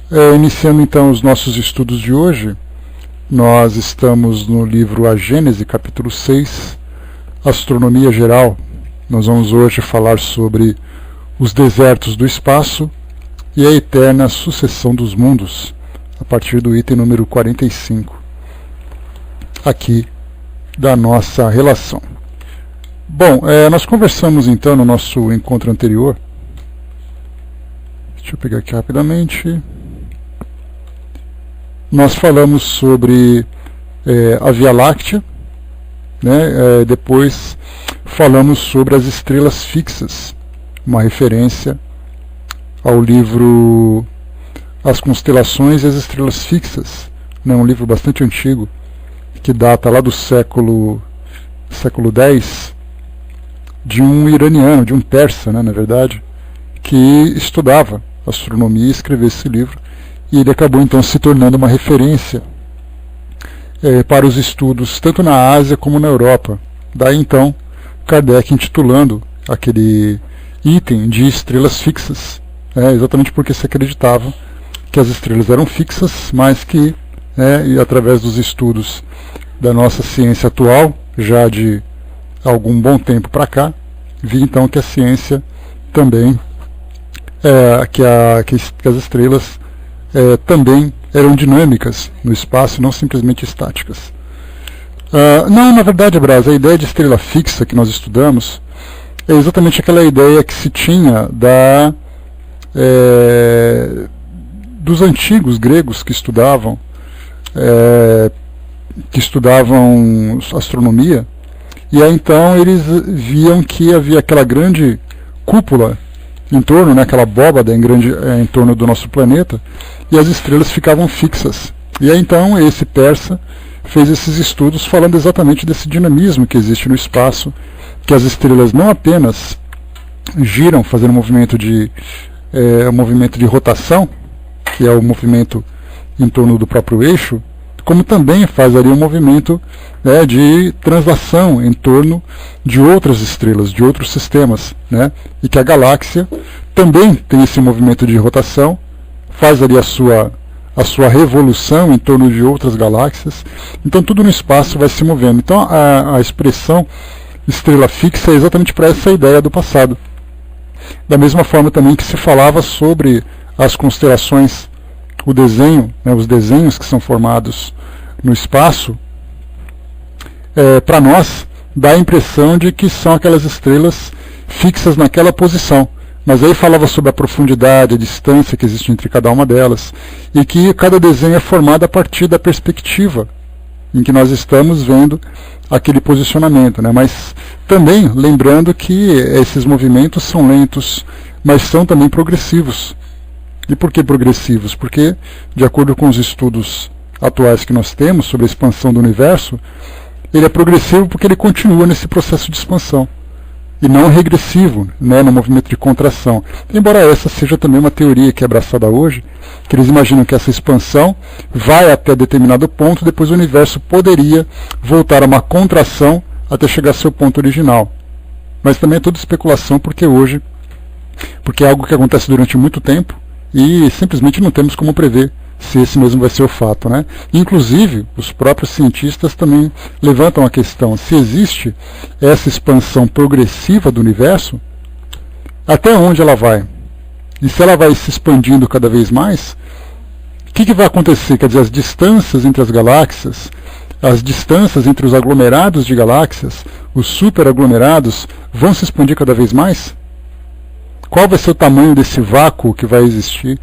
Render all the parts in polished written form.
Iniciando então os nossos estudos de hoje, nós estamos no livro A Gênese, capítulo 6, Astronomia Geral. Nós vamos hoje falar sobre os desertos do espaço e a eterna sucessão dos mundos, a partir do item número 45, aqui da nossa relação. Bom, nós conversamos então no nosso encontro anterior. Deixa eu pegar aqui rapidamente. Nós falamos sobre a Via Láctea, né? Depois falamos sobre as estrelas fixas, uma referência ao livro As Constelações e as Estrelas Fixas, né? Um livro bastante antigo, que data lá do século X, de um iraniano, de um persa, né, na verdade, que estudava astronomia e escreveu esse livro. E ele acabou então se tornando uma referência para os estudos tanto na Ásia como na Europa. Daí então Kardec intitulando aquele item de estrelas fixas, exatamente porque se acreditava que as estrelas eram fixas, mas que, e através dos estudos da nossa ciência atual, já de algum bom tempo para cá, vi então que a ciência também, que as estrelas também eram dinâmicas no espaço, não simplesmente estáticas. Não, na verdade, Brás, a ideia de estrela fixa que nós estudamos é exatamente aquela ideia que se tinha dos antigos gregos que estudavam astronomia, e aí então eles viam que havia aquela grande cúpula em torno, né, aquela abóbada em torno do nosso planeta, e as estrelas ficavam fixas. E aí então esse persa fez esses estudos falando exatamente desse dinamismo que existe no espaço, que as estrelas não apenas giram fazendo um movimento de rotação, que é o movimento em torno do próprio eixo, como também faz ali um movimento de translação em torno de outras estrelas, de outros sistemas, né? E que a galáxia também tem esse movimento de rotação, faz ali a sua revolução em torno de outras galáxias. Então tudo no espaço vai se movendo. Então a expressão estrela fixa é exatamente para essa ideia do passado. Da mesma forma também que se falava sobre as constelações, o desenho, os desenhos que são formados no espaço, para nós dá a impressão de que são aquelas estrelas fixas naquela posição. Mas aí falava sobre a profundidade, a distância que existe entre cada uma delas, e que cada desenho é formado a partir da perspectiva em que nós estamos vendo aquele posicionamento, né? Mas também lembrando que esses movimentos são lentos, mas são também progressivos. E por que progressivos? Porque, de acordo com os estudos atuais que nós temos sobre a expansão do universo, ele é progressivo porque ele continua nesse processo de expansão, e não regressivo, né, no movimento de contração. Embora essa seja também uma teoria que é abraçada hoje, que eles imaginam que essa expansão vai até determinado ponto, depois o universo poderia voltar a uma contração até chegar ao seu ponto original. Mas também é toda especulação, porque é algo que acontece durante muito tempo, e simplesmente não temos como prever se esse mesmo vai ser o fato, né? Inclusive, os próprios cientistas também levantam a questão: se existe essa expansão progressiva do universo, até onde ela vai? E se ela vai se expandindo cada vez mais, o que vai acontecer? Quer dizer, as distâncias entre as galáxias, as distâncias entre os aglomerados de galáxias, os superaglomerados, vão se expandir cada vez mais? Qual vai ser o tamanho desse vácuo que vai existir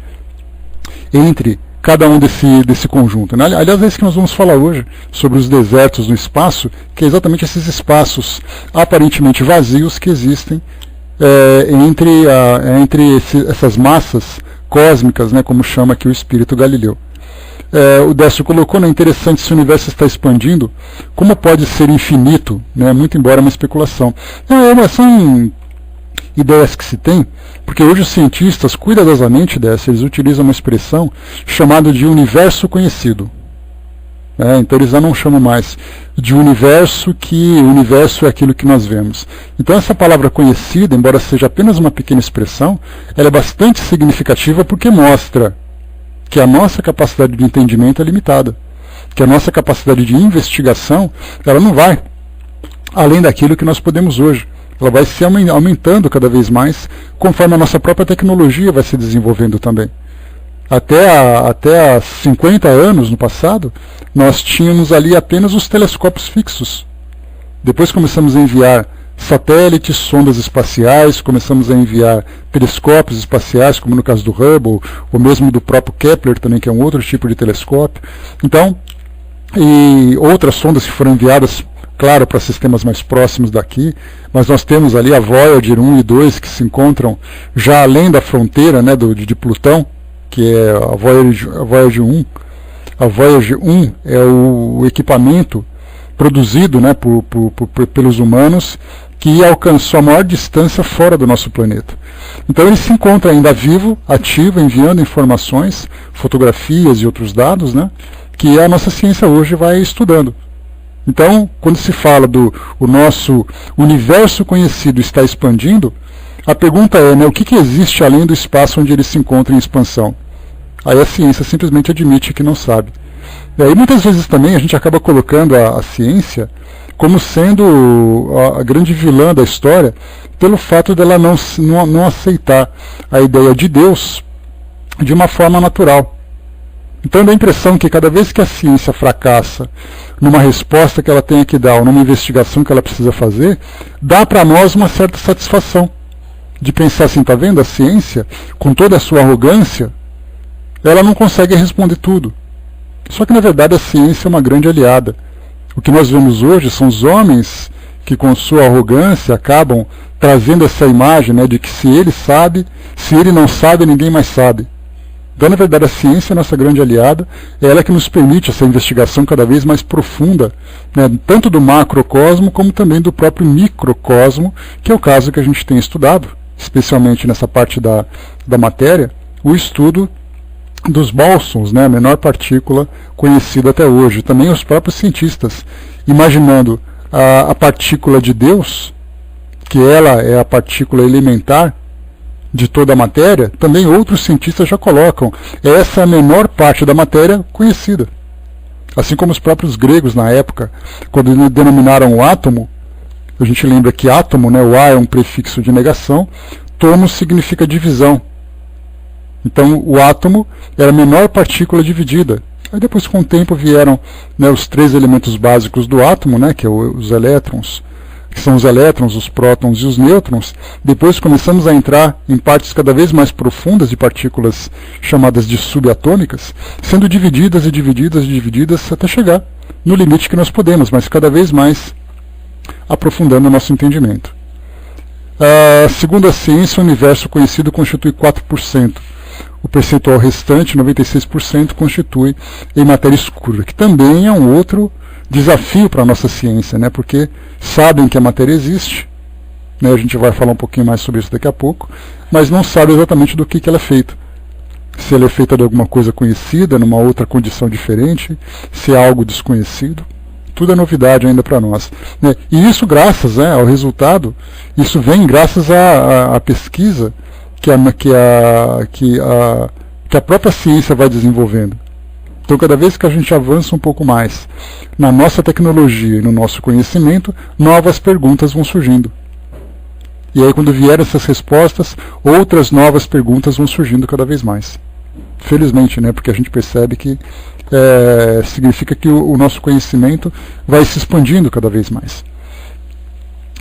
entre cada um desse conjunto, né? Aliás, é isso que nós vamos falar hoje, sobre os desertos no espaço, que é exatamente esses espaços aparentemente vazios que existem entre essas massas cósmicas, né, como chama aqui o espírito Galileu. O Décio colocou, né, interessante, se o universo está expandindo, como pode ser infinito, né, muito embora uma especulação. São ideias que se tem, porque hoje os cientistas, cuidadosamente eles utilizam uma expressão chamada de universo conhecido. Então eles já não chamam mais de universo, que o universo é aquilo que nós vemos. Então essa palavra conhecida, embora seja apenas uma pequena expressão, ela é bastante significativa porque mostra que a nossa capacidade de entendimento é limitada, que a nossa capacidade de investigação, ela não vai além daquilo que nós podemos hoje. Ela vai se aumentando cada vez mais, conforme a nossa própria tecnologia vai se desenvolvendo também. Até há 50 anos no passado, nós tínhamos ali apenas os telescópios fixos. Depois começamos a enviar satélites, sondas espaciais, começamos a enviar telescópios espaciais, como no caso do Hubble, ou mesmo do próprio Kepler também, que é um outro tipo de telescópio. Então, e outras sondas que foram enviadas, claro, para sistemas mais próximos daqui, mas nós temos ali a Voyager 1 e 2, que se encontram já além da fronteira, né, de Plutão, que é a Voyager 1. A Voyager 1 é o equipamento produzido, né, pelos humanos, que alcançou a maior distância fora do nosso planeta. Então ele se encontra ainda vivo, ativo, enviando informações, fotografias e outros dados, né, que a nossa ciência hoje vai estudando. Então, quando se fala o nosso universo conhecido está expandindo, a pergunta é, né, o que existe além do espaço onde ele se encontra em expansão? Aí a ciência simplesmente admite que não sabe. E aí muitas vezes também a gente acaba colocando a ciência como sendo a grande vilã da história, pelo fato dela não aceitar a ideia de Deus de uma forma natural. Então dá a impressão que cada vez que a ciência fracassa numa resposta que ela tenha que dar ou numa investigação que ela precisa fazer, dá para nós uma certa satisfação de pensar assim, tá vendo? A ciência, com toda a sua arrogância, ela não consegue responder tudo. Só que na verdade a ciência é uma grande aliada. O que nós vemos hoje são os homens que com sua arrogância acabam trazendo essa imagem, né, de que se ele não sabe, ninguém mais sabe. Então, na verdade, a ciência é a nossa grande aliada, é ela que nos permite essa investigação cada vez mais profunda, né, tanto do macrocosmo como também do próprio microcosmo, que é o caso que a gente tem estudado, especialmente nessa parte da matéria, o estudo dos bósons, né, a menor partícula conhecida até hoje. Também os próprios cientistas, imaginando a partícula de Deus, que ela é a partícula elementar de toda a matéria, também outros cientistas já colocam essa é a menor parte da matéria conhecida. Assim como os próprios gregos na época, quando denominaram o átomo, a gente lembra que átomo, né, o A é um prefixo de negação, tomos significa divisão. Então o átomo era a menor partícula dividida. Aí depois com o tempo vieram, né, os três elementos básicos do átomo, né, que é os elétrons, que são os elétrons, os prótons e os nêutrons. Depois começamos a entrar em partes cada vez mais profundas de partículas chamadas de subatômicas, sendo divididas e divididas e divididas até chegar no limite que nós podemos, mas cada vez mais aprofundando o nosso entendimento. Segundo a ciência, o universo conhecido constitui 4%. O percentual restante, 96%, constitui em matéria escura, que também é um outro desafio para a nossa ciência, né? Porque sabem que a matéria existe, né? A gente vai falar um pouquinho mais sobre isso daqui a pouco, mas não sabe exatamente do que ela é feita. Se ela é feita de alguma coisa conhecida, numa outra condição diferente, se é algo desconhecido. Tudo é novidade ainda para nós, né? E isso graças, né, ao resultado, isso vem graças à pesquisa que a própria ciência vai desenvolvendo. Então, cada vez que a gente avança um pouco mais na nossa tecnologia e no nosso conhecimento, novas perguntas vão surgindo. E aí, quando vierem essas respostas, outras novas perguntas vão surgindo cada vez mais. Felizmente, né? Porque a gente percebe que significa que o nosso conhecimento vai se expandindo cada vez mais.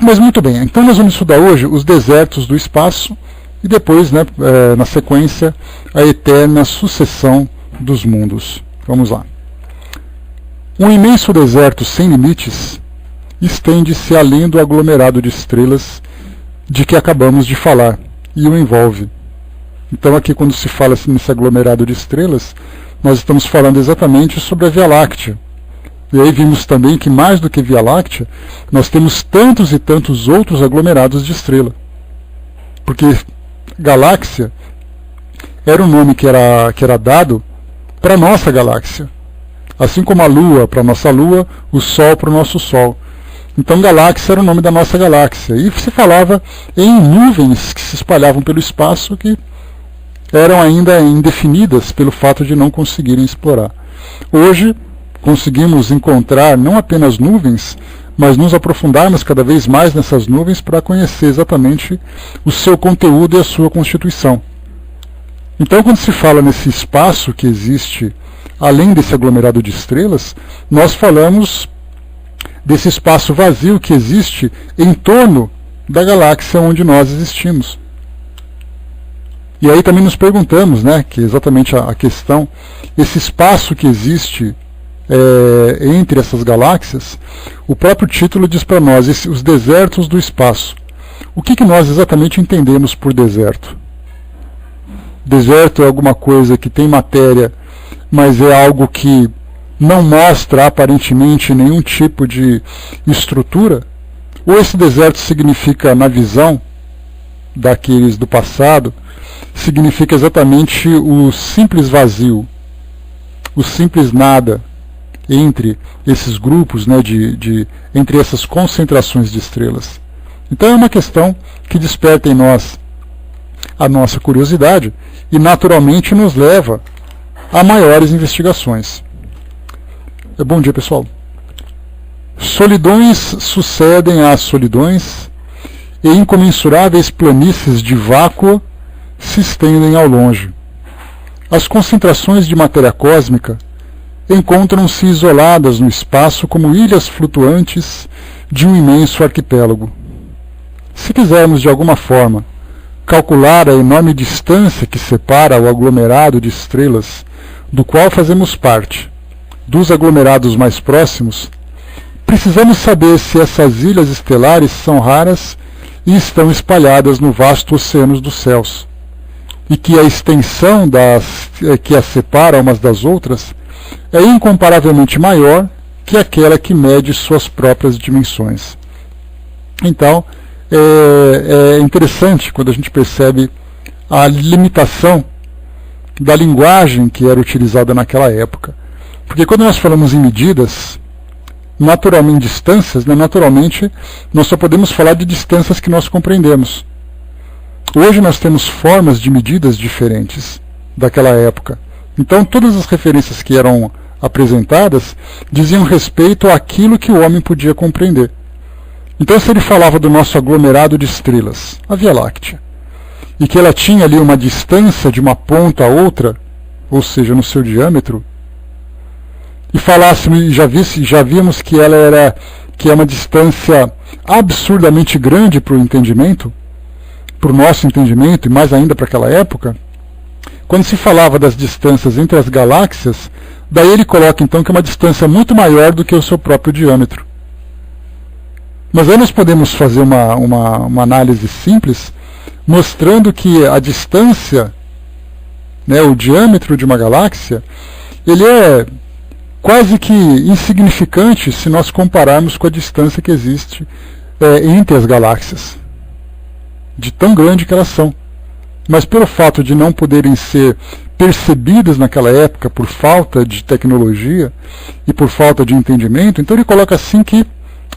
Mas muito bem, então nós vamos estudar hoje os desertos do espaço e depois, né, na sequência, a eterna sucessão dos mundos. Vamos lá. Um imenso deserto sem limites estende-se além do aglomerado de estrelas de que acabamos de falar e o envolve. Então aqui, quando se fala assim, nesse aglomerado de estrelas, nós estamos falando exatamente sobre a Via Láctea. E aí vimos também que mais do que Via Láctea, nós temos tantos e tantos outros aglomerados de estrela. Porque galáxia era um nome que era dado para a nossa galáxia. Assim como a Lua para a nossa Lua, o Sol para o nosso Sol. Então galáxia era o nome da nossa galáxia. E se falava em nuvens que se espalhavam pelo espaço, que eram ainda indefinidas pelo fato de não conseguirem explorar. Hoje, conseguimos encontrar não apenas nuvens, mas nos aprofundarmos cada vez mais nessas nuvens para conhecer exatamente o seu conteúdo e a sua constituição. Então, quando se fala nesse espaço que existe além desse aglomerado de estrelas, nós falamos desse espaço vazio que existe em torno da galáxia onde nós existimos. E aí também nos perguntamos, né, que é exatamente a questão, esse espaço que existe entre essas galáxias, o próprio título diz para nós, os desertos do espaço. O que nós exatamente entendemos por deserto? Deserto é alguma coisa que tem matéria, mas é algo que não mostra aparentemente nenhum tipo de estrutura? Ou esse deserto significa, na visão daqueles do passado, significa exatamente o simples vazio, o simples nada entre esses grupos, né, entre essas concentrações de estrelas. Então é uma questão que desperta em nós a nossa curiosidade e naturalmente nos leva a maiores investigações. Bom dia, pessoal. Solidões sucedem às solidões e incomensuráveis planícies de vácuo se estendem ao longe. As concentrações de matéria cósmica encontram-se isoladas no espaço como ilhas flutuantes de um imenso arquipélago. Se quisermos de alguma forma calcular a enorme distância que separa o aglomerado de estrelas do qual fazemos parte dos aglomerados mais próximos, precisamos saber se essas ilhas estelares são raras e estão espalhadas no vasto oceano dos céus, e que a extensão que as separa umas das outras é incomparavelmente maior que aquela que mede suas próprias dimensões. Então, é interessante quando a gente percebe a limitação da linguagem que era utilizada naquela época. Porque quando nós falamos em medidas, naturalmente, em distâncias, né, naturalmente, nós só podemos falar de distâncias que nós compreendemos. Hoje nós temos formas de medidas diferentes daquela época. Então todas as referências que eram apresentadas diziam respeito àquilo que o homem podia compreender. Então se ele falava do nosso aglomerado de estrelas, a Via Láctea, e que ela tinha ali uma distância de uma ponta a outra, ou seja, no seu diâmetro, e falássemos, já víamos que ela é uma distância absurdamente grande para o entendimento, para o nosso entendimento, e mais ainda para aquela época, quando se falava das distâncias entre as galáxias, daí ele coloca então que é uma distância muito maior do que o seu próprio diâmetro. Mas aí nós podemos fazer uma análise simples, mostrando que a distância, né, o diâmetro de uma galáxia, ele é quase que insignificante se nós compararmos com a distância que existe entre as galáxias, de tão grande que elas são. Mas pelo fato de não poderem ser percebidas naquela época por falta de tecnologia e por falta de entendimento, então ele coloca assim que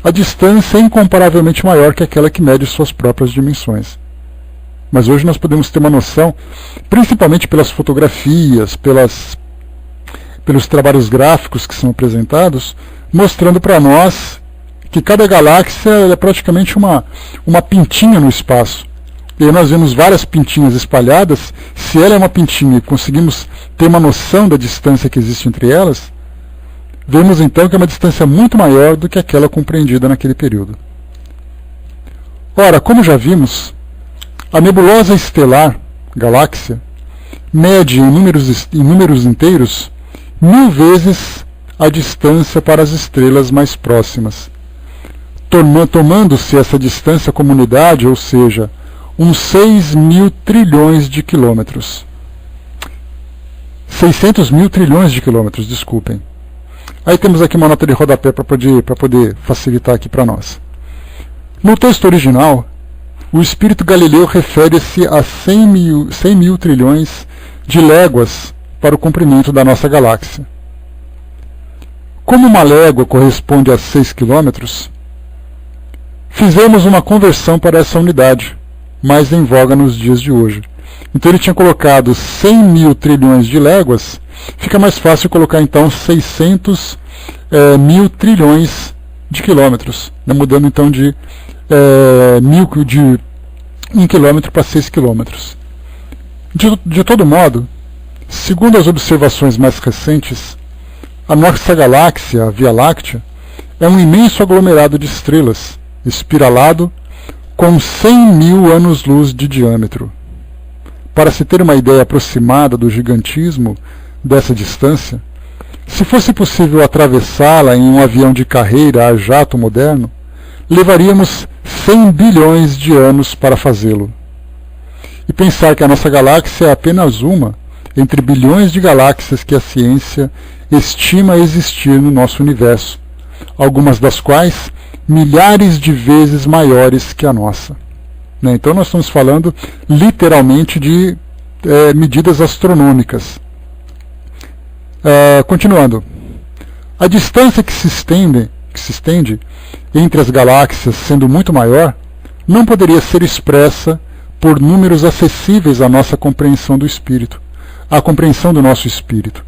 a distância é incomparavelmente maior que aquela que mede suas próprias dimensões. Mas hoje nós podemos ter uma noção, principalmente pelas fotografias, pelos trabalhos gráficos que são apresentados, mostrando para nós que cada galáxia é praticamente uma pintinha no espaço. E aí nós vemos várias pintinhas espalhadas. Se ela é uma pintinha e conseguimos ter uma noção da distância que existe entre elas, vemos então que é uma distância muito maior do que aquela compreendida naquele período. Ora, como já vimos, a nebulosa estelar, galáxia, mede em números inteiros 1000 vezes a distância para as estrelas mais próximas, tomando-se essa distância como unidade, ou seja, uns 6.000 trilhões de quilômetros. 600.000 trilhões de quilômetros, desculpem. Aí temos aqui uma nota de rodapé para poder facilitar aqui para nós. No texto original, o Espírito Galileu refere-se a 100 mil trilhões de léguas para o comprimento da nossa galáxia. Como uma légua corresponde a 6 quilômetros, fizemos uma conversão para essa unidade, mais em voga nos dias de hoje, Então ele tinha colocado 100 mil trilhões de léguas, fica mais fácil colocar então 600 mil trilhões de quilômetros, né? Mudando então de 1 quilômetro para 6 quilômetros. De todo modo, segundo as observações mais recentes, a nossa galáxia, a Via Láctea, é um imenso aglomerado de estrelas, espiralado, com 100 mil anos-luz de diâmetro. Para se ter uma ideia aproximada do gigantismo dessa distância, se fosse possível atravessá-la em um avião de carreira a jato moderno, levaríamos 100 bilhões de anos para fazê-lo. E pensar que a nossa galáxia é apenas uma entre bilhões de galáxias que a ciência estima existir no nosso universo, algumas das quais milhares de vezes maiores que a nossa. Então nós estamos falando literalmente de medidas astronômicas. Continuando, a distância que se estende entre as galáxias, sendo muito maior, não poderia ser expressa por números acessíveis à nossa compreensão do espírito, à compreensão do nosso espírito.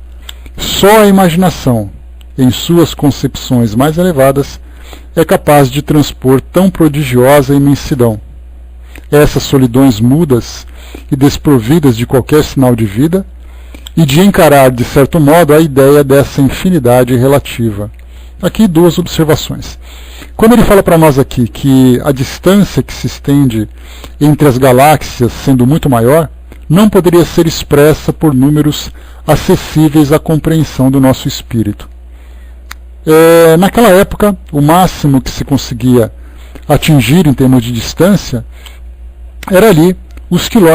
Só a imaginação, em suas concepções mais elevadas, é capaz de transpor tão prodigiosa imensidão. Essas solidões mudas e desprovidas de qualquer sinal de vida, e de encarar, de certo modo, a ideia dessa infinidade relativa. Aqui duas observações. Quando ele fala para nós aqui que a distância que se estende entre as galáxias, sendo muito maior, não poderia ser expressa por números acessíveis à compreensão do nosso espírito. Naquela época, o máximo que se conseguia atingir em termos de distância era ali,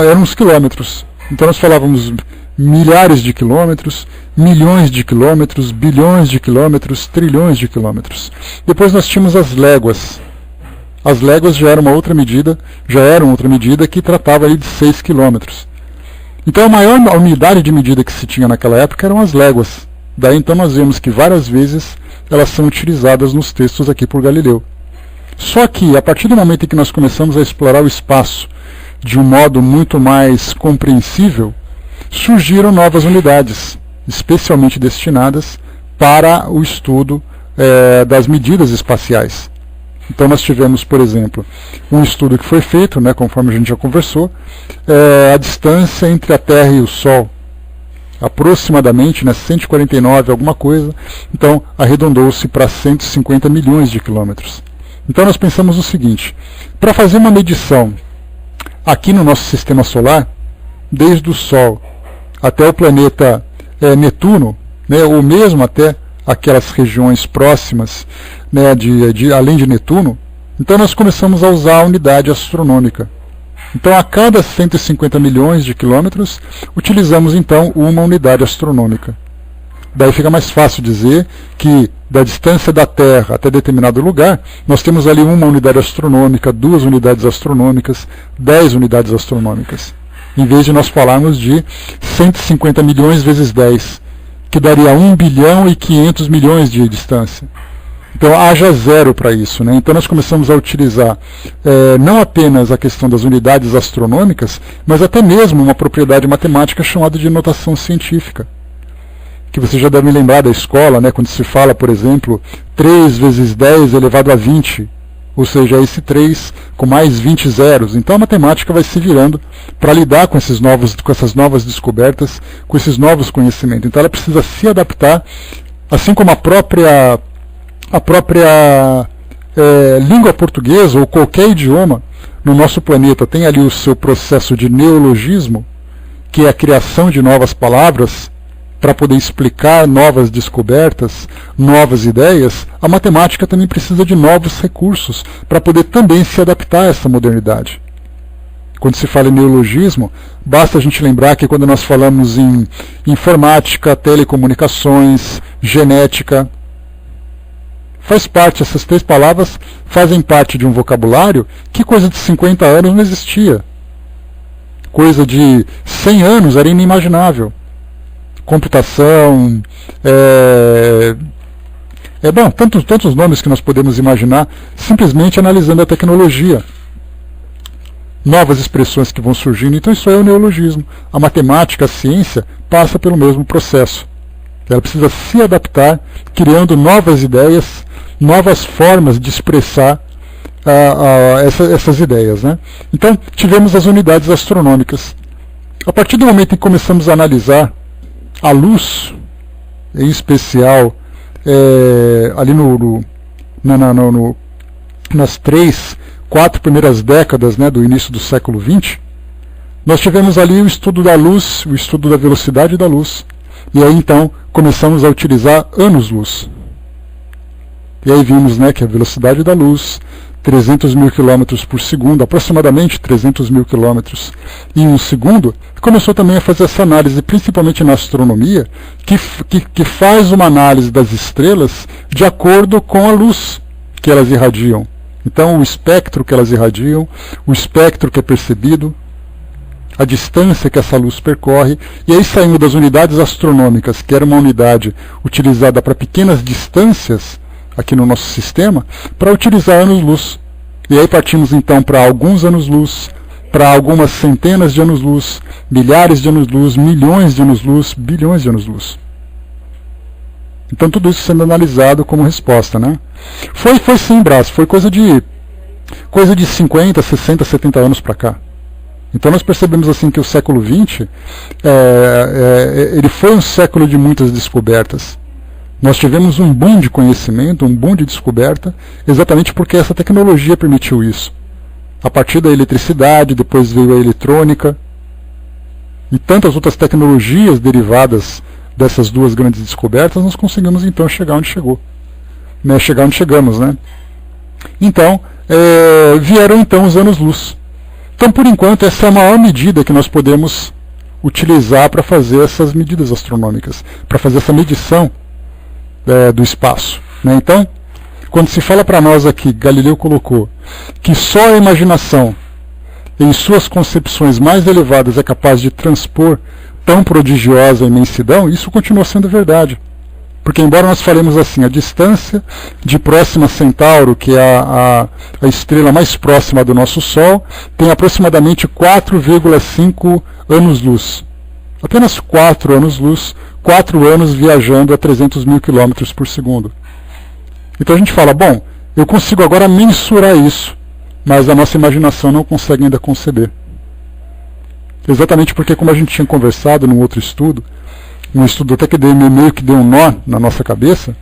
eram os quilômetros. Então nós falávamos milhares de quilômetros, milhões de quilômetros, bilhões de quilômetros, trilhões de quilômetros. Depois nós tínhamos as léguas. As léguas já eram outra medida que tratava ali de 6 quilômetros. Então a unidade de medida que se tinha naquela época eram as léguas. Daí então nós vemos que várias vezes elas são utilizadas nos textos aqui por Galileu. Só que a partir do momento em que nós começamos a explorar o espaço de um modo muito mais compreensível, surgiram novas unidades, especialmente destinadas para o estudo das medidas espaciais. Então nós tivemos, por exemplo, um estudo que foi feito, conforme a gente já conversou, a distância entre a Terra e o Sol, aproximadamente 149 alguma coisa, então arredondou-se para 150 milhões de quilômetros. Então nós pensamos o seguinte: para fazer uma medição aqui no nosso sistema solar, desde o Sol até o planeta Netuno, ou mesmo até aquelas regiões próximas, além de Netuno, então nós começamos a usar a unidade astronômica. Então a cada 150 milhões de quilômetros, utilizamos então uma unidade astronômica. Daí fica mais fácil dizer que da distância da Terra até determinado lugar, nós temos ali uma unidade astronômica, 2 unidades astronômicas, 10 unidades astronômicas. Em vez de nós falarmos de 150 milhões vezes 10, que daria 1 bilhão e 500 milhões de distância. Então haja zero para isso. Então nós começamos a utilizar não apenas a questão das unidades astronômicas, mas até mesmo uma propriedade matemática chamada de notação científica, que você já deve lembrar da escola, quando se fala, por exemplo, 3 vezes 10 elevado a 20, ou seja, esse 3 com mais 20 zeros. Então a matemática vai se virando para lidar com essas novas descobertas, com esses novos conhecimentos. Então ela precisa se adaptar, assim como a própria língua portuguesa ou qualquer idioma no nosso planeta tem ali o seu processo de neologismo, que é a criação de novas palavras para poder explicar novas descobertas, novas ideias. A matemática também precisa de novos recursos para poder também se adaptar a essa modernidade. Quando se fala em neologismo, basta a gente lembrar que quando nós falamos em informática, telecomunicações, genética, essas 3 palavras fazem parte de um vocabulário que coisa de 50 anos não existia. Coisa de 100 anos era inimaginável. Computação, tantos nomes que nós podemos imaginar simplesmente analisando a tecnologia. novas expressões que vão surgindo. Então isso é o neologismo. A matemática, a ciência, passa pelo mesmo processo. Ela precisa se adaptar, criando novas ideias, novas formas de expressar essas ideias, né? Então, tivemos as unidades astronômicas. A partir do momento em que começamos a analisar a luz, em especial, ali nas 3, 4 primeiras décadas, né, do início do século XX, nós tivemos ali o estudo da luz, o estudo da velocidade da luz, e aí então começamos a utilizar anos-luz. E aí vimos, né, que a velocidade da luz, 300 mil quilômetros por segundo, aproximadamente 300 mil quilômetros em um segundo, começou também a fazer essa análise, principalmente na astronomia, que faz uma análise das estrelas de acordo com a luz que elas irradiam. Então, o espectro que elas irradiam, o espectro que é percebido, a distância que essa luz percorre, e aí saindo das unidades astronômicas, que era uma unidade utilizada para pequenas distâncias, aqui no nosso sistema, para utilizar anos-luz. E aí partimos então para alguns anos-luz, para algumas centenas de anos-luz, milhares de anos-luz, milhões de anos-luz, bilhões de anos-luz. Então tudo isso sendo analisado como resposta, né? Foi sim, Brás, foi coisa de 50, 60, 70 anos para cá. Então nós percebemos assim que o século XX ele foi um século de muitas descobertas. Nós tivemos um boom de conhecimento, um boom de descoberta, exatamente porque essa tecnologia permitiu isso. A partir da eletricidade, depois veio a eletrônica, e tantas outras tecnologias derivadas dessas duas grandes descobertas, nós conseguimos então chegar onde chegou. Né? Chegar onde chegamos, né? Então, vieram então os anos-luz. Então, por enquanto, essa é a maior medida que nós podemos utilizar para fazer essas medidas astronômicas, para fazer essa medição do espaço. Né? Então, quando se fala para nós aqui, Galileu colocou, que só a imaginação, em suas concepções mais elevadas, é capaz de transpor tão prodigiosa imensidão, isso continua sendo verdade. Porque, embora nós falemos assim, a distância de Próxima Centauro, que é a estrela mais próxima do nosso Sol, tem aproximadamente 4,5 anos-luz. Apenas 4 anos-luz, 4 anos viajando a 300 mil quilômetros por segundo. Então a gente fala, bom, eu consigo agora mensurar isso, mas a nossa imaginação não consegue ainda conceber. Exatamente porque, como a gente tinha conversado num outro estudo, um estudo até que meio que deu um nó na nossa cabeça,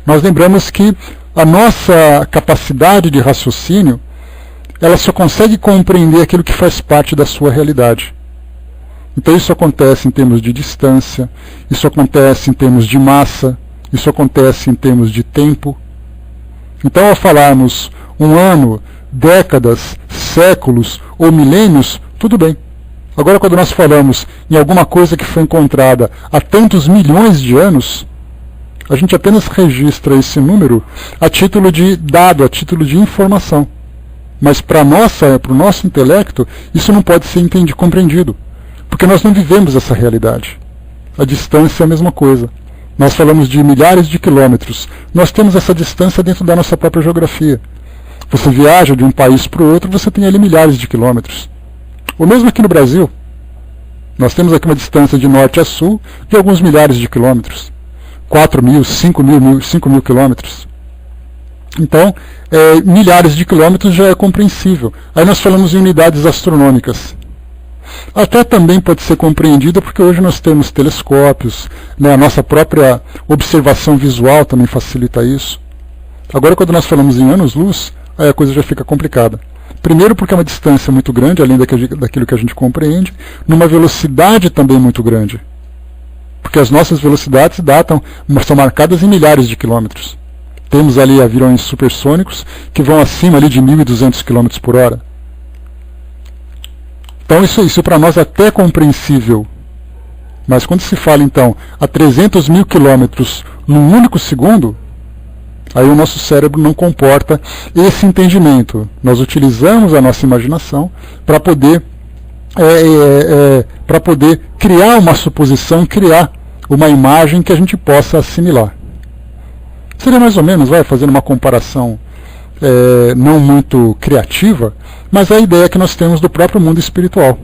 nós lembramos que a nossa capacidade de raciocínio, ela só consegue compreender aquilo que faz parte da sua realidade. Então isso acontece em termos de distância, isso acontece em termos de massa, isso acontece em termos de tempo. Então, ao falarmos um ano, décadas, séculos ou milênios, tudo bem. Agora, quando nós falamos em alguma coisa que foi encontrada há tantos milhões de anos, a gente apenas registra esse número a título de dado, a título de informação. Mas para o nosso intelecto, isso não pode ser compreendido. Porque nós não vivemos essa realidade. A distância é a mesma coisa. Nós falamos de milhares de quilômetros. Nós temos essa distância dentro da nossa própria geografia. Você viaja de um país para o outro, você tem ali milhares de quilômetros. Ou mesmo aqui no Brasil. Nós temos aqui uma distância de norte a sul de alguns milhares de quilômetros. 4 mil, 5 mil quilômetros. Então, milhares de quilômetros já é compreensível. Aí nós falamos em unidades astronômicas. Até também pode ser compreendido porque hoje nós temos telescópios, né, a nossa própria observação visual também facilita isso. Agora, quando nós falamos em anos-luz, aí a coisa já fica complicada. Primeiro porque é uma distância muito grande, além daquilo que a gente compreende, numa velocidade também muito grande. Porque as nossas velocidades são marcadas em milhares de quilômetros. Temos ali aviões supersônicos que vão acima ali de 1.200 km por hora. Então isso para nós é até compreensível. Mas quando se fala então a 300 mil quilômetros num único segundo, aí o nosso cérebro não comporta esse entendimento. Nós utilizamos a nossa imaginação para poder criar uma suposição, criar uma imagem que a gente possa assimilar. Seria mais ou menos, fazendo uma comparação não muito criativa, mas a ideia que nós temos do próprio mundo espiritual.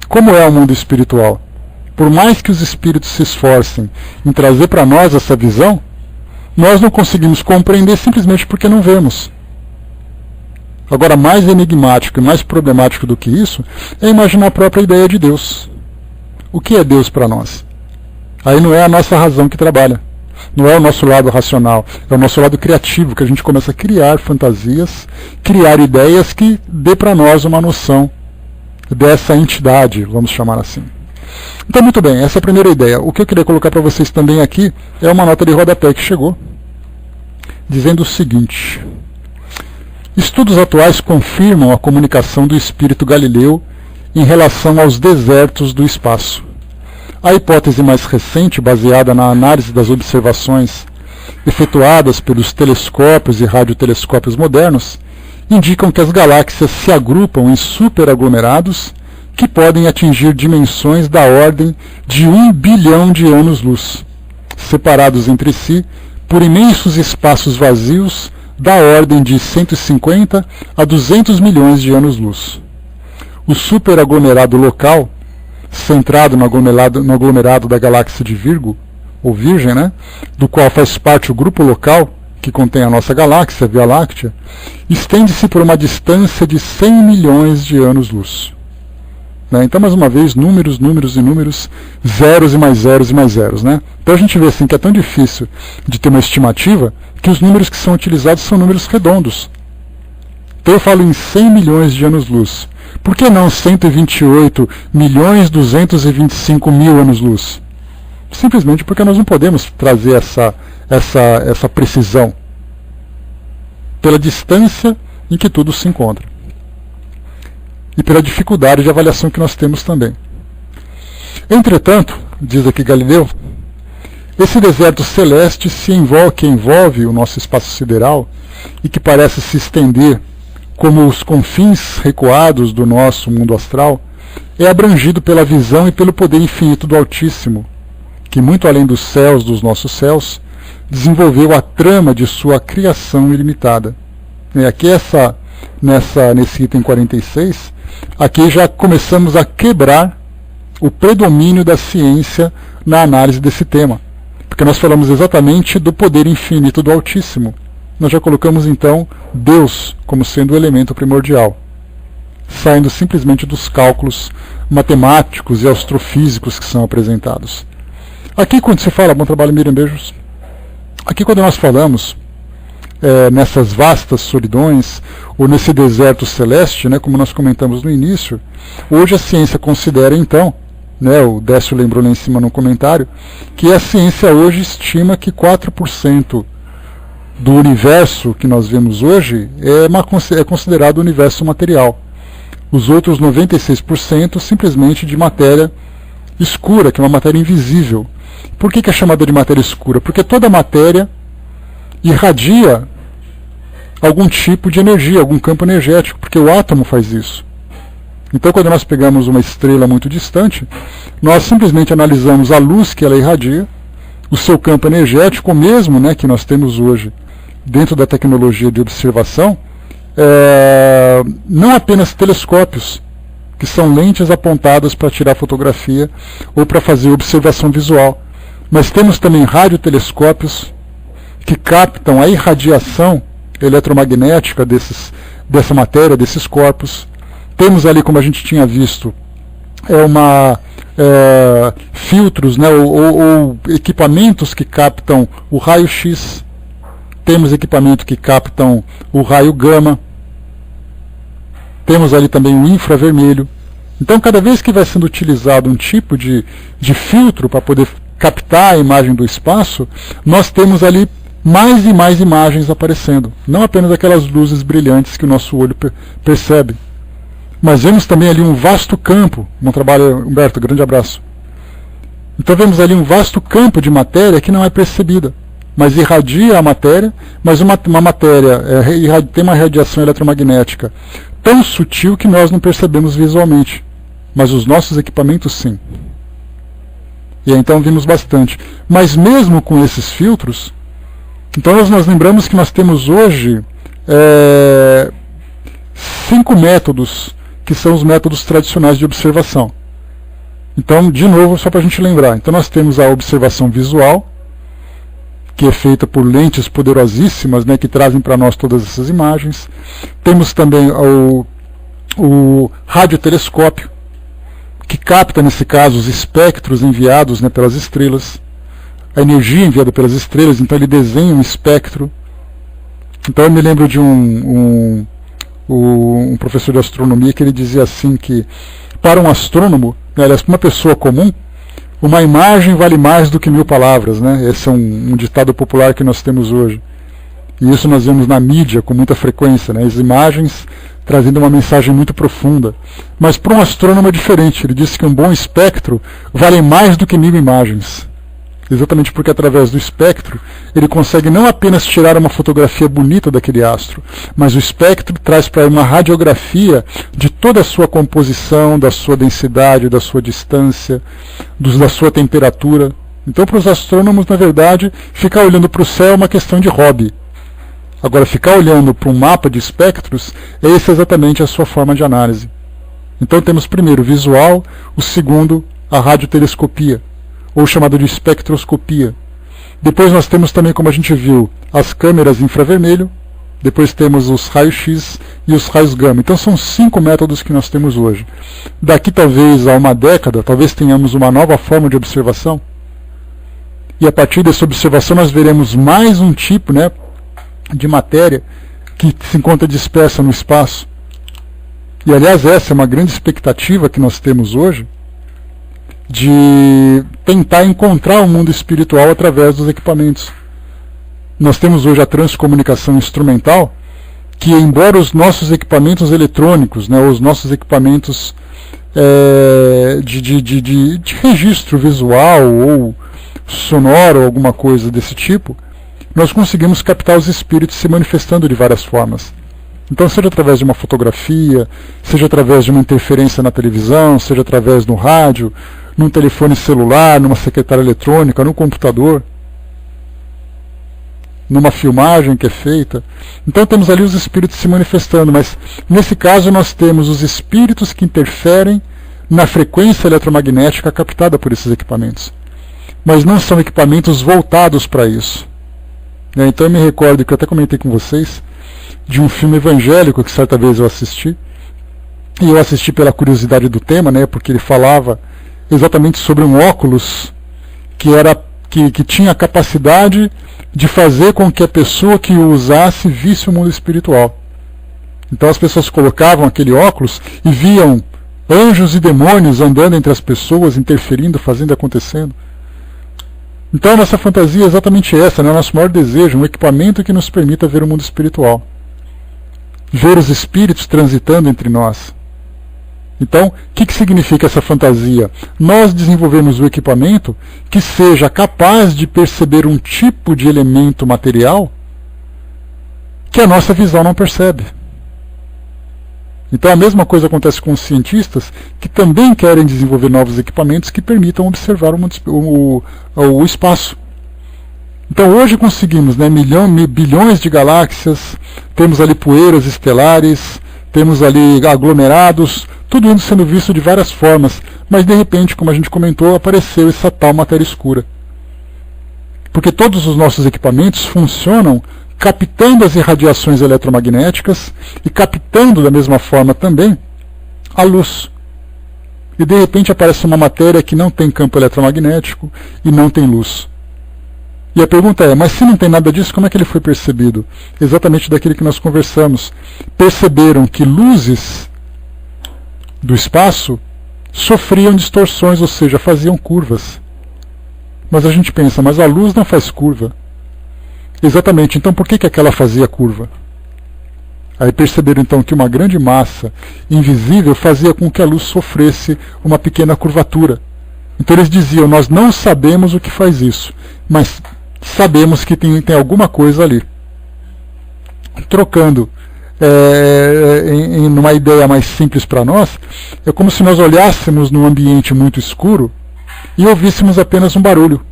Como é o mundo espiritual? Por mais que os espíritos se esforcem em trazer para nós essa visão, nós não conseguimos compreender simplesmente porque não vemos. Agora, mais enigmático e mais problemático do que isso é imaginar a própria ideia de Deus. O que é Deus para nós? Aí não é a nossa razão que trabalha. Não é o nosso lado racional, é o nosso lado criativo, que a gente começa a criar fantasias, criar ideias que dê para nós uma noção dessa entidade, vamos chamar assim. Então, muito bem, essa é a primeira ideia. O que eu queria colocar para vocês também aqui é uma nota de rodapé que chegou, dizendo o seguinte: estudos atuais confirmam a comunicação do espírito Galileu em relação aos desertos do espaço. A hipótese mais recente, baseada na análise das observações efetuadas pelos telescópios e radiotelescópios modernos, indicam que as galáxias se agrupam em superaglomerados que podem atingir dimensões da ordem de 1 bilhão de anos-luz, separados entre si por imensos espaços vazios da ordem de 150 a 200 milhões de anos-luz. O superaglomerado local, centrado no aglomerado da galáxia de Virgo, ou Virgem, né, do qual faz parte o grupo local, que contém a nossa galáxia, a Via Láctea, estende-se por uma distância de 100 milhões de anos-luz. Então, mais uma vez, números, números e números, zeros e mais zeros e mais zeros. Então a gente vê assim que é tão difícil de ter uma estimativa que os números que são utilizados são números redondos. Então eu falo em 100 milhões de anos-luz. Por que não 128 milhões 225 mil anos-luz? Simplesmente porque nós não podemos trazer essa precisão pela distância em que tudo se encontra. E pela dificuldade de avaliação que nós temos também. Entretanto, diz aqui Galileu, esse deserto celeste que envolve o nosso espaço sideral e que parece se estender como os confins recuados do nosso mundo astral, é abrangido pela visão e pelo poder infinito do Altíssimo, que muito além dos céus dos nossos céus, desenvolveu a trama de sua criação ilimitada. E aqui nesse item 46, aqui já começamos a quebrar o predomínio da ciência na análise desse tema, porque nós falamos exatamente do poder infinito do Altíssimo. Nós já colocamos então Deus como sendo o elemento primordial, saindo simplesmente dos cálculos matemáticos e astrofísicos que são apresentados. Aqui quando se fala, bom trabalho Miriam, beijos. Aqui quando nós falamos nessas vastas solidões, ou nesse deserto celeste, como nós comentamos no início, hoje a ciência considera então, o Décio lembrou lá em cima no comentário, que a ciência hoje estima que 4% do universo que nós vemos hoje é considerado universo material. Os outros 96% simplesmente de matéria escura, que é uma matéria invisível. Por que é chamada de matéria escura? Porque toda matéria irradia algum tipo de energia, algum campo energético, porque o átomo faz isso. Então, quando nós pegamos uma estrela muito distante, nós simplesmente analisamos a luz que ela irradia, o seu campo energético, o mesmo que nós temos hoje dentro da tecnologia de observação, não apenas telescópios, que são lentes apontadas para tirar fotografia ou para fazer observação visual, mas temos também radiotelescópios que captam a irradiação eletromagnética dessa matéria, desses corpos. Temos ali, como a gente tinha visto, filtros, ou equipamentos que captam o raio-x. Temos equipamentos que captam o raio gama. Temos ali também o infravermelho. Então, cada vez que vai sendo utilizado um tipo de filtro para poder captar a imagem do espaço, nós temos ali mais e mais imagens aparecendo. Não apenas aquelas luzes brilhantes que o nosso olho percebe. Mas vemos também ali um vasto campo. Bom trabalho, Humberto, grande abraço. Então vemos ali um vasto campo de matéria que não é percebida, mas irradia a matéria, mas uma matéria tem uma radiação eletromagnética tão sutil que nós não percebemos visualmente, mas os nossos equipamentos sim. E então vimos bastante. Mas mesmo com esses filtros, Então nós lembramos que nós temos hoje 5 métodos, que são os métodos tradicionais de observação. Então, de novo, só para a gente lembrar. Então nós temos a observação visual, que é feita por lentes poderosíssimas, né, que trazem para nós todas essas imagens. Temos também o radiotelescópio, que capta, nesse caso, os espectros enviados, né, pelas estrelas, a energia enviada pelas estrelas, então ele desenha um espectro. Então eu me lembro de um professor de astronomia que ele dizia assim que, para um astrônomo, né, aliás, para uma pessoa comum, uma imagem vale mais do que 1000 palavras, né? Esse é um ditado popular que nós temos hoje. E isso nós vemos na mídia com muita frequência, né? As imagens trazendo uma mensagem muito profunda. Mas para um astrônomo é diferente. Ele disse que um bom espectro vale mais do que 1000 imagens. Exatamente porque através do espectro ele consegue não apenas tirar uma fotografia bonita daquele astro, mas o espectro traz para ele uma radiografia de toda a sua composição, da sua densidade, da sua distância, da sua temperatura. Então, para os astrônomos, na verdade, ficar olhando para o céu é uma questão de hobby. Agora, ficar olhando para um mapa de espectros, essa é exatamente a sua forma de análise. Então temos primeiro o visual, o segundo a radiotelescopia, ou chamado de espectroscopia. Depois nós temos também, como a gente viu, as câmeras infravermelho, depois temos os raios-x e os raios gama. Então são 5 métodos que nós temos hoje. Daqui talvez a uma década, talvez tenhamos uma nova forma de observação, e a partir dessa observação nós veremos mais um tipo, né, de matéria que se encontra dispersa no espaço. E aliás, essa é uma grande expectativa que nós temos hoje, de tentar encontrar o mundo espiritual através dos equipamentos. Nós temos hoje a transcomunicação instrumental, que embora os nossos equipamentos eletrônicos, né, os nossos equipamentos de registro visual ou sonoro ou alguma coisa desse tipo, nós conseguimos captar os espíritos se manifestando de várias formas. Então, seja através de uma fotografia, seja através de uma interferência na televisão, seja através do rádio, num telefone celular, numa secretária eletrônica, num computador, numa filmagem que é feita. Então temos ali os espíritos se manifestando, mas nesse caso nós temos os espíritos que interferem na frequência eletromagnética captada por esses equipamentos. Mas não são equipamentos voltados para isso. Então eu me recordo que eu até comentei com vocês de um filme evangélico que certa vez eu assisti, e eu assisti pela curiosidade do tema, né, porque ele falava exatamente sobre um óculos que tinha a capacidade de fazer com que a pessoa que o usasse visse o mundo espiritual. Então as pessoas colocavam aquele óculos e viam anjos e demônios andando entre as pessoas, interferindo, fazendo, acontecendo. Então a nossa fantasia é exatamente essa, né? O nosso maior desejo, um equipamento que nos permita ver o mundo espiritual. Ver os espíritos transitando entre nós. Então, o que significa essa fantasia? Nós desenvolvemos o equipamento que seja capaz de perceber um tipo de elemento material que a nossa visão não percebe. Então a mesma coisa acontece com os cientistas que também querem desenvolver novos equipamentos que permitam observar o espaço. Então hoje conseguimos, né, bilhões de galáxias, temos ali poeiras estelares, temos ali aglomerados, tudo isso sendo visto de várias formas, mas de repente, como a gente comentou, apareceu essa tal matéria escura. Porque todos os nossos equipamentos funcionam captando as irradiações eletromagnéticas e captando da mesma forma também a luz. E de repente aparece uma matéria que não tem campo eletromagnético e não tem luz. E a pergunta é, mas se não tem nada disso, como é que ele foi percebido? Exatamente daquilo que nós conversamos. Perceberam que luzes do espaço sofriam distorções, ou seja, faziam curvas. Mas a gente pensa, mas a luz não faz curva. Exatamente, então por que aquela fazia curva? Aí perceberam então que uma grande massa invisível fazia com que a luz sofresse uma pequena curvatura. Então eles diziam, nós não sabemos o que faz isso, mas sabemos que tem alguma coisa ali. Trocando em uma ideia mais simples para nós, é como se nós olhássemos num ambiente muito escuro e ouvíssemos apenas um barulho.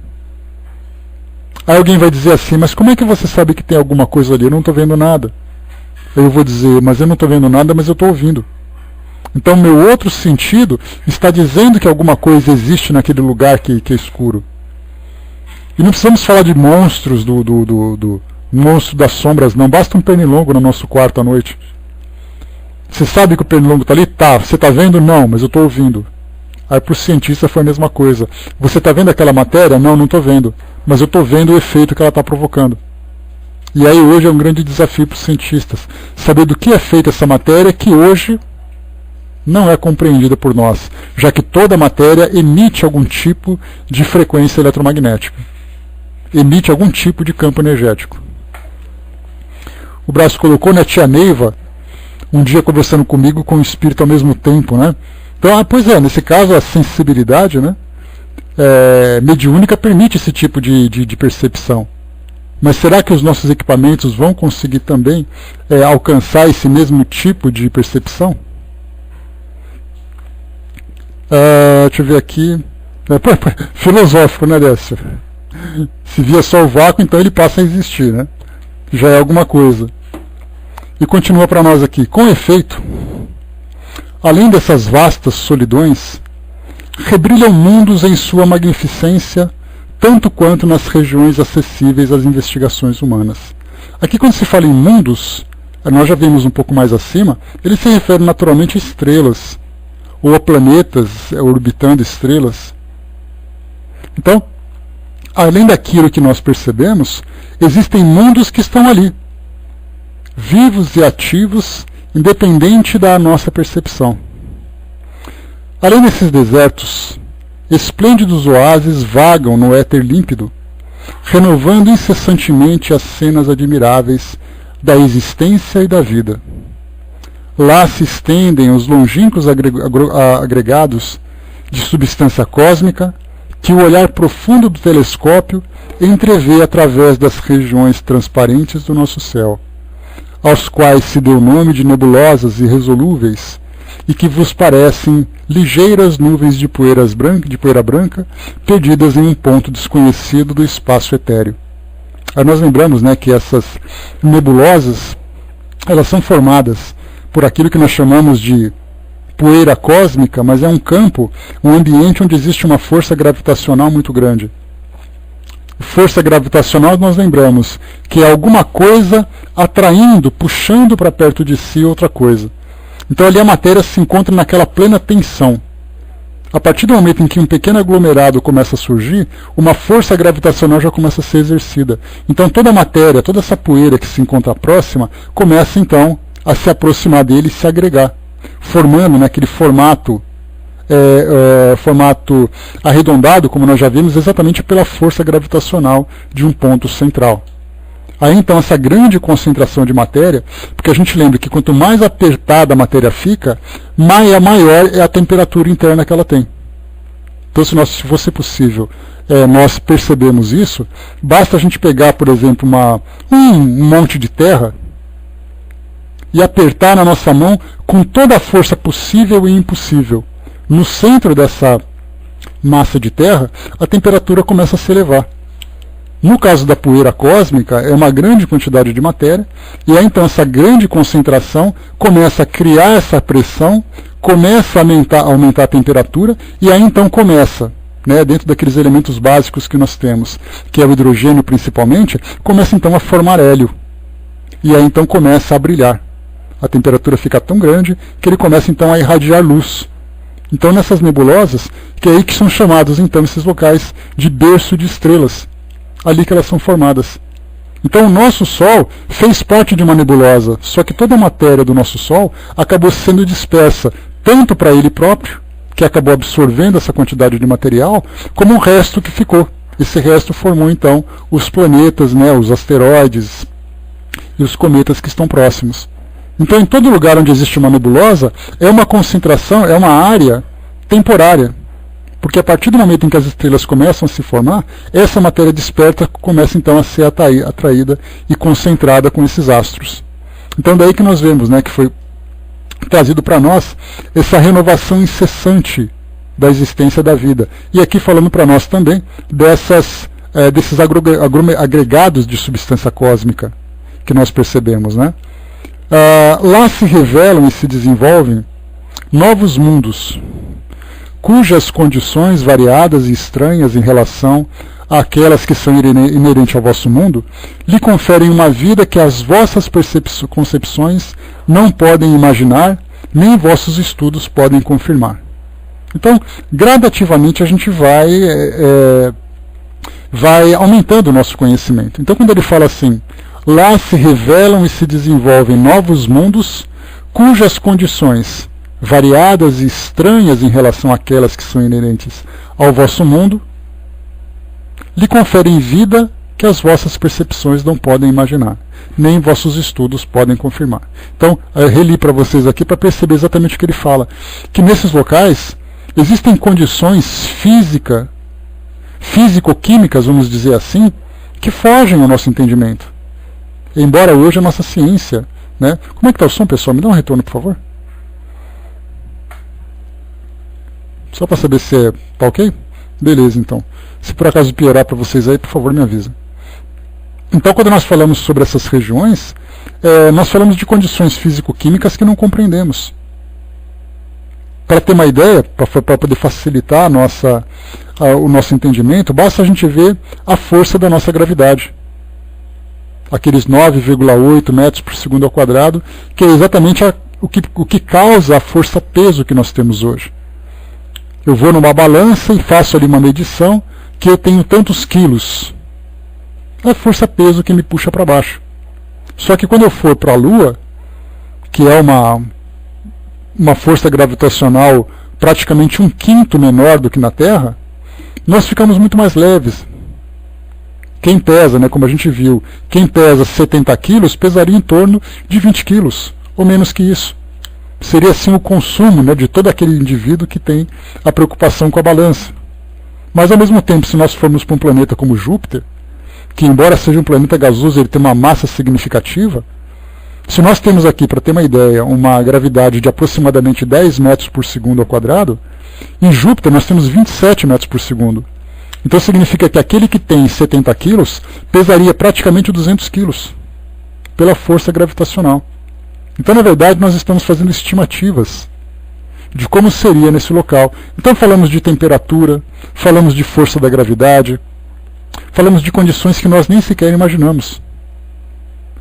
Aí alguém vai dizer assim, mas como é que você sabe que tem alguma coisa ali? Eu não estou vendo nada. Eu vou dizer, mas eu não estou vendo nada, mas eu estou ouvindo. Então meu outro sentido está dizendo que alguma coisa existe naquele lugar que é escuro. E não precisamos falar de monstros, do monstro das sombras, não. Basta um pernilongo no nosso quarto à noite. Você sabe que o pernilongo está ali? Tá. Você está vendo? Não, mas eu estou ouvindo. Aí para o cientista foi a mesma coisa. Você está vendo aquela matéria? Não, não estou vendo. Mas eu estou vendo o efeito que ela está provocando. E aí hoje é um grande desafio para os cientistas. Saber do que é feita essa matéria que hoje não é compreendida por nós. Já que toda matéria emite algum tipo de frequência eletromagnética. Emite algum tipo de campo energético. O Brás colocou, né, tia Neiva, um dia conversando comigo com o espírito ao mesmo tempo, né? Então, pois é, nesse caso a sensibilidade, né, mediúnica permite esse tipo de percepção. Mas será que os nossos equipamentos vão conseguir também alcançar esse mesmo tipo de percepção? Deixa eu ver aqui. Filosófico, né, Décio? Se via só o vácuo, então ele passa a existir, né? Já é alguma coisa. E continua para nós aqui. Com efeito, além dessas vastas solidões, rebrilham mundos em sua magnificência, tanto quanto nas regiões acessíveis às investigações humanas. Aqui, quando se fala em mundos, nós já vimos um pouco mais acima, ele se refere naturalmente a estrelas, ou a planetas orbitando estrelas. Então, além daquilo que nós percebemos, existem mundos que estão ali, vivos e ativos, independente da nossa percepção. Além desses desertos, esplêndidos oásis vagam no éter límpido, renovando incessantemente as cenas admiráveis da existência e da vida. Lá se estendem os longínquos agregados de substância cósmica que o olhar profundo do telescópio entrevê através das regiões transparentes do nosso céu, aos quais se deu o nome de nebulosas irresolúveis e que vos parecem ligeiras nuvens de poeira branca perdidas em um ponto desconhecido do espaço etéreo. Aí nós lembramos, né, que essas nebulosas elas são formadas por aquilo que nós chamamos de poeira cósmica, mas é um campo, um ambiente onde existe uma força gravitacional muito grande. Força gravitacional, nós lembramos, que é alguma coisa atraindo, puxando para perto de si outra coisa. Então ali a matéria se encontra naquela plena tensão. A partir do momento em que um pequeno aglomerado começa a surgir, uma força gravitacional já começa a ser exercida. Então toda a matéria, toda essa poeira que se encontra próxima, começa então a se aproximar dele e se agregar, formando naquele formato arredondado, como nós já vimos, exatamente pela força gravitacional de um ponto central. Aí então essa grande concentração de matéria, porque a gente lembra que quanto mais apertada a matéria fica, maior é a temperatura interna que ela tem. Então se fosse possível nós percebemos isso, basta a gente pegar, por exemplo, um monte de terra e apertar na nossa mão com toda a força possível e impossível. No centro dessa massa de terra, a temperatura começa a se elevar. No caso da poeira cósmica, é uma grande quantidade de matéria, e aí então essa grande concentração começa a criar essa pressão, começa a aumentar a temperatura, e aí então começa, né, dentro daqueles elementos básicos que nós temos, que é o hidrogênio principalmente, começa então a formar hélio. E aí então começa a brilhar. A temperatura fica tão grande que ele começa então a irradiar luz. Então nessas nebulosas, que é aí que são chamados então esses locais de berço de estrelas, ali que elas são formadas. Então o nosso Sol fez parte de uma nebulosa, só que toda a matéria do nosso Sol acabou sendo dispersa, tanto para ele próprio, que acabou absorvendo essa quantidade de material, como o resto que ficou. Esse resto formou então os planetas, né, os asteroides e os cometas que estão próximos. Então, em todo lugar onde existe uma nebulosa, é uma concentração, é uma área temporária. Porque a partir do momento em que as estrelas começam a se formar, essa matéria desperta começa então a ser atraída e concentrada com esses astros. Então, daí que nós vemos, né, que foi trazido para nós essa renovação incessante da existência da vida. E aqui falando para nós também dessas desses agregados de substância cósmica que nós percebemos, né? Lá se revelam e se desenvolvem novos mundos, cujas condições variadas e estranhas em relação àquelas que são inerentes ao vosso mundo, lhe conferem uma vida que as vossas concepções não podem imaginar, nem vossos estudos podem confirmar. Então, gradativamente a gente vai aumentando o nosso conhecimento. Então, quando ele fala assim, lá se revelam e se desenvolvem novos mundos, cujas condições variadas e estranhas em relação àquelas que são inerentes ao vosso mundo, lhe conferem vida que as vossas percepções não podem imaginar, nem vossos estudos podem confirmar. Então, eu reli para vocês aqui para perceber exatamente o que ele fala, que nesses locais existem condições físico-químicas, vamos dizer assim, que fogem ao nosso entendimento. Embora hoje a nossa ciência, né? Como é que está o som, pessoal? Me dá um retorno, por favor. Só para saber se está ok? Beleza, então. Se por acaso piorar para vocês aí, por favor, me avisa. Então, quando nós falamos sobre essas regiões, nós falamos de condições físico-químicas que não compreendemos. Para ter uma ideia, para poder facilitar o nosso entendimento, basta a gente ver a força da nossa gravidade. Aqueles 9,8 metros por segundo ao quadrado, que é exatamente o que causa a força-peso que nós temos hoje. Eu vou numa balança e faço ali uma medição que eu tenho tantos quilos. É a força-peso que me puxa para baixo. Só que quando eu for para a Lua, que é uma força gravitacional praticamente 1/5 menor do que na Terra, nós ficamos muito mais leves. Quem pesa, né, como a gente viu, quem pesa 70 quilos pesaria em torno de 20 quilos, ou menos que isso. Seria assim o consumo, né, de todo aquele indivíduo que tem a preocupação com a balança. Mas ao mesmo tempo, se nós formos para um planeta como Júpiter, que embora seja um planeta gasoso, ele tem uma massa significativa, se nós temos aqui, para ter uma ideia, uma gravidade de aproximadamente 10 metros por segundo ao quadrado, em Júpiter nós temos 27 metros por segundo. Então significa que aquele que tem 70 quilos pesaria praticamente 200 quilos, pela força gravitacional. Então, na verdade, nós estamos fazendo estimativas de como seria nesse local. Então falamos de temperatura, falamos de força da gravidade, falamos de condições que nós nem sequer imaginamos.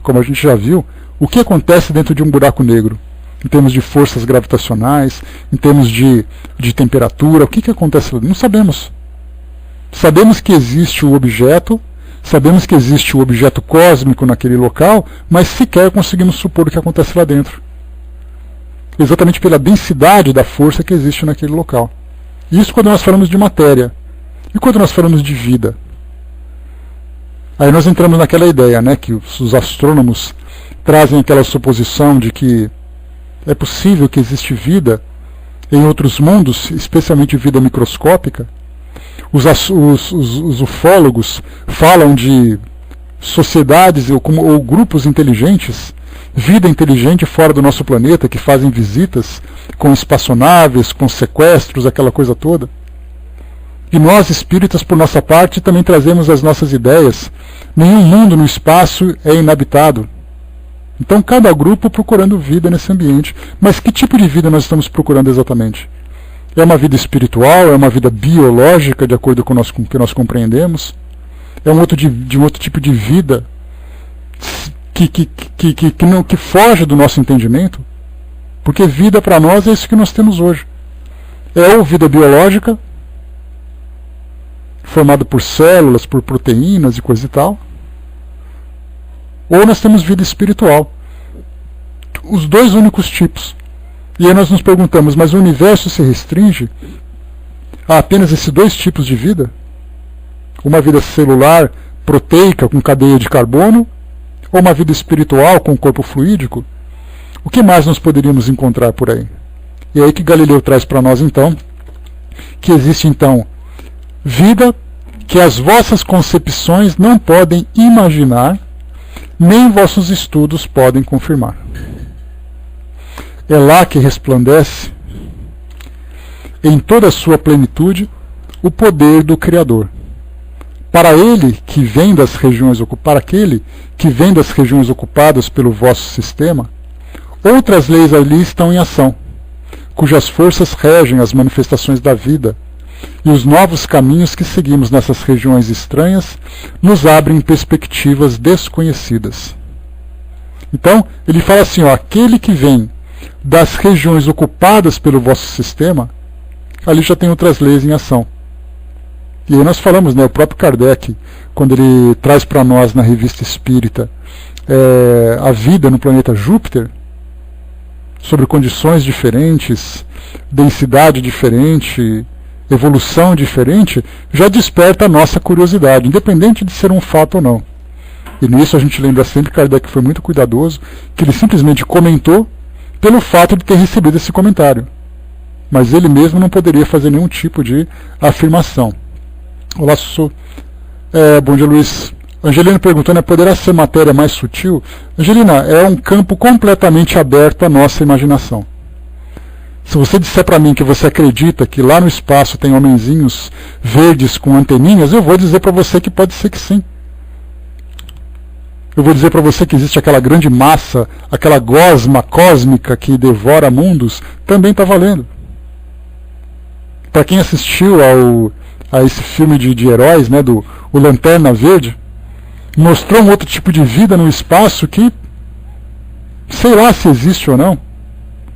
Como a gente já viu, o que acontece dentro de um buraco negro? Em termos de forças gravitacionais, em termos de temperatura, o que acontece? Não sabemos. Sabemos que existe o objeto, sabemos que existe o objeto cósmico naquele local, mas sequer conseguimos supor o que acontece lá dentro. Exatamente pela densidade da força que existe naquele local. Isso quando nós falamos de matéria. E quando nós falamos de vida? Aí nós entramos naquela ideia, né, que os astrônomos trazem aquela suposição de que é possível que existe vida em outros mundos, especialmente vida microscópica. Os ufólogos falam de sociedades ou grupos inteligentes, vida inteligente fora do nosso planeta, que fazem visitas com espaçonaves, com sequestros, aquela coisa toda. E nós, espíritas, por nossa parte, também trazemos as nossas ideias. Nenhum mundo no espaço é inabitado. Então, cada grupo procurando vida nesse ambiente. Mas que tipo de vida nós estamos procurando exatamente? É uma vida espiritual? É uma vida biológica, de acordo com o que nós compreendemos? É um outro tipo de vida que foge do nosso entendimento? Porque vida para nós é isso que nós temos hoje. É ou vida biológica, formada por células, por proteínas e coisa e tal, ou nós temos vida espiritual. Os dois únicos tipos. E aí nós nos perguntamos, mas o universo se restringe a apenas esses dois tipos de vida? Uma vida celular, proteica, com cadeia de carbono, ou uma vida espiritual, com corpo fluídico? O que mais nós poderíamos encontrar por aí? E é aí que Galileu traz para nós, então, que existe, então, vida que as vossas concepções não podem imaginar, nem vossos estudos podem confirmar. É lá que resplandece, em toda a sua plenitude, o poder do Criador, para aquele que vem das regiões ocupadas pelo vosso sistema, outras leis ali estão em ação, cujas forças regem as manifestações da vida, e os novos caminhos que seguimos nessas regiões estranhas nos abrem perspectivas desconhecidas. Então, ele fala assim, ó, aquele que vem das regiões ocupadas pelo vosso sistema, ali já tem outras leis em ação. E aí nós falamos, né, o próprio Kardec, quando ele traz para nós na Revista Espírita a vida no planeta Júpiter, sobre condições diferentes, densidade diferente, evolução diferente, já desperta a nossa curiosidade, independente de ser um fato ou não. E nisso a gente lembra sempre que Kardec foi muito cuidadoso, que ele simplesmente comentou pelo fato de ter recebido esse comentário. Mas ele mesmo não poderia fazer nenhum tipo de afirmação. Olá, Sussu. Bom dia, Luiz. Angelina perguntando, poderá ser matéria mais sutil? Angelina, é um campo completamente aberto à nossa imaginação. Se você disser para mim que você acredita que lá no espaço tem homenzinhos verdes com anteninhas, eu vou dizer para você que pode ser que sim. Eu vou dizer para você que existe aquela grande massa, aquela gosma cósmica que devora mundos, também está valendo. Para quem assistiu a esse filme de heróis, né, o Lanterna Verde, mostrou um outro tipo de vida no espaço que, sei lá se existe ou não.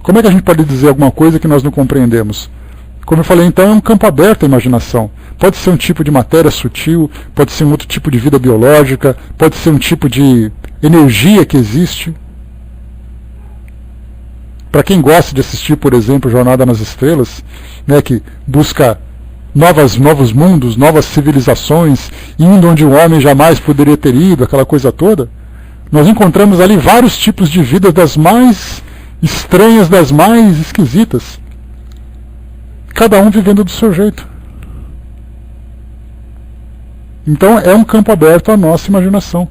Como é que a gente pode dizer alguma coisa que nós não compreendemos? Como eu falei, então é um campo aberto à imaginação. Pode ser um tipo de matéria sutil, pode ser um outro tipo de vida biológica, pode ser um tipo de energia que existe. Para quem gosta de assistir, por exemplo, Jornada nas Estrelas, né, que busca novos mundos, novas civilizações, indo onde o homem jamais poderia ter ido, aquela coisa toda, nós encontramos ali vários tipos de vida, das mais estranhas, das mais esquisitas, cada um vivendo do seu jeito. Então é um campo aberto à nossa imaginação.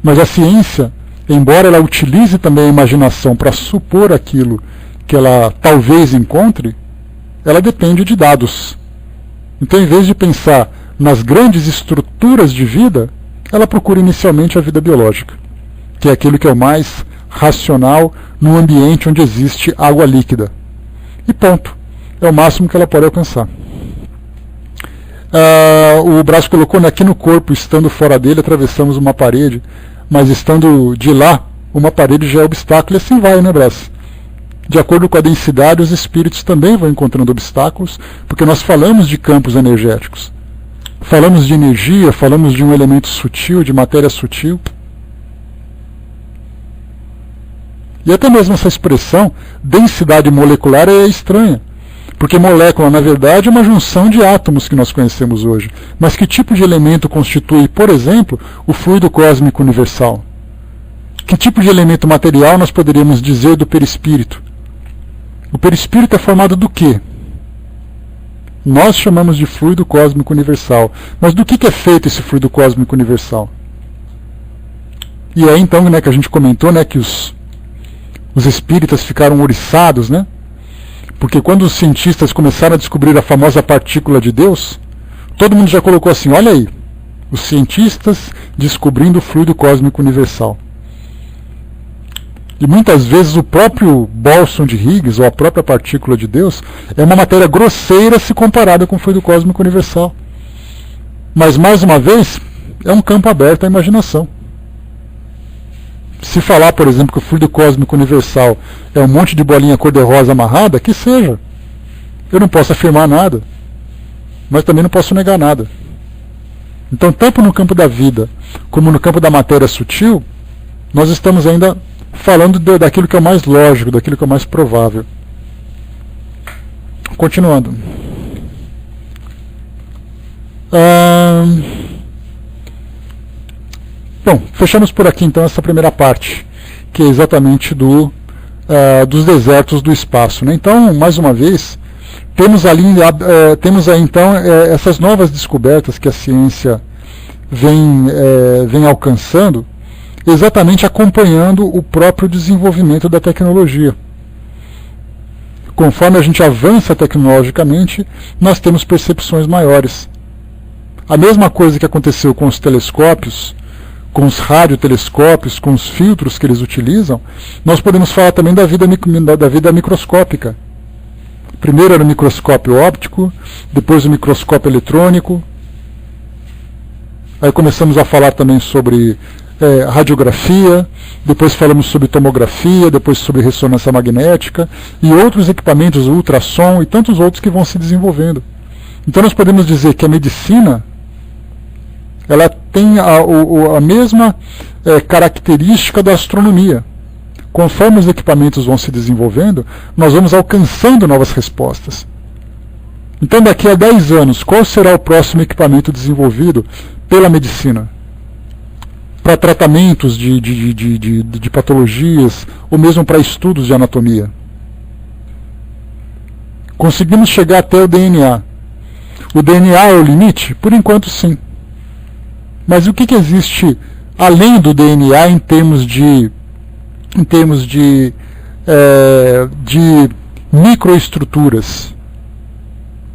Mas a ciência, embora ela utilize também a imaginação para supor aquilo que ela talvez encontre, ela depende de dados. Então, em vez de pensar nas grandes estruturas de vida, ela procura inicialmente a vida biológica, que é aquilo que é o mais racional num ambiente onde existe água líquida. E ponto. É o máximo que ela pode alcançar. O Brás colocou, aqui no corpo, estando fora dele, atravessamos uma parede, mas estando de lá, uma parede já é obstáculo, e assim vai, né, Brás? De acordo com a densidade, os espíritos também vão encontrando obstáculos, porque nós falamos de campos energéticos. Falamos de energia, falamos de um elemento sutil, de matéria sutil. E até mesmo essa expressão, densidade molecular, é estranha. Porque molécula, na verdade, é uma junção de átomos que nós conhecemos hoje. Mas que tipo de elemento constitui, por exemplo, o fluido cósmico universal? Que tipo de elemento material nós poderíamos dizer do perispírito? O perispírito é formado do quê? Nós chamamos de fluido cósmico universal. Mas do que é feito esse fluido cósmico universal? E aí então, né, que a gente comentou, né, que os espíritas ficaram ouriçados, né? Porque quando os cientistas começaram a descobrir a famosa partícula de Deus, todo mundo já colocou assim, olha aí, os cientistas descobrindo o fluido cósmico universal. E muitas vezes o próprio bóson de Higgs, ou a própria partícula de Deus, é uma matéria grosseira se comparada com o fluido cósmico universal. Mas, mais uma vez, é um campo aberto à imaginação. Se falar, por exemplo, que o fluido cósmico universal é um monte de bolinha cor-de-rosa amarrada, que seja. Eu não posso afirmar nada, mas também não posso negar nada. Então, tanto no campo da vida, como no campo da matéria sutil, nós estamos ainda falando daquilo que é o mais lógico, daquilo que é o mais provável. Continuando. Bom, fechamos por aqui então essa primeira parte, que é exatamente dos desertos do espaço, né? Então, mais uma vez, temos aí então essas novas descobertas que a ciência vem alcançando, exatamente acompanhando o próprio desenvolvimento da tecnologia. Conforme a gente avança tecnologicamente, nós temos percepções maiores. A mesma coisa que aconteceu com os telescópios, com os radiotelescópios, com os filtros que eles utilizam, nós podemos falar também da vida microscópica. Primeiro era o microscópio óptico, depois o microscópio eletrônico. Aí começamos a falar também sobre radiografia, depois falamos sobre tomografia, depois sobre ressonância magnética e outros equipamentos, ultrassom e tantos outros que vão se desenvolvendo. Então nós podemos dizer que a medicina ela tem a mesma característica da astronomia. Conforme os equipamentos vão se desenvolvendo, nós vamos alcançando novas respostas. Então daqui a 10 anos, qual será o próximo equipamento desenvolvido pela medicina? Para tratamentos de patologias, ou mesmo para estudos de anatomia. Conseguimos chegar até o DNA. O DNA é o limite? Por enquanto sim. Mas o que existe além do DNA em termos de microestruturas?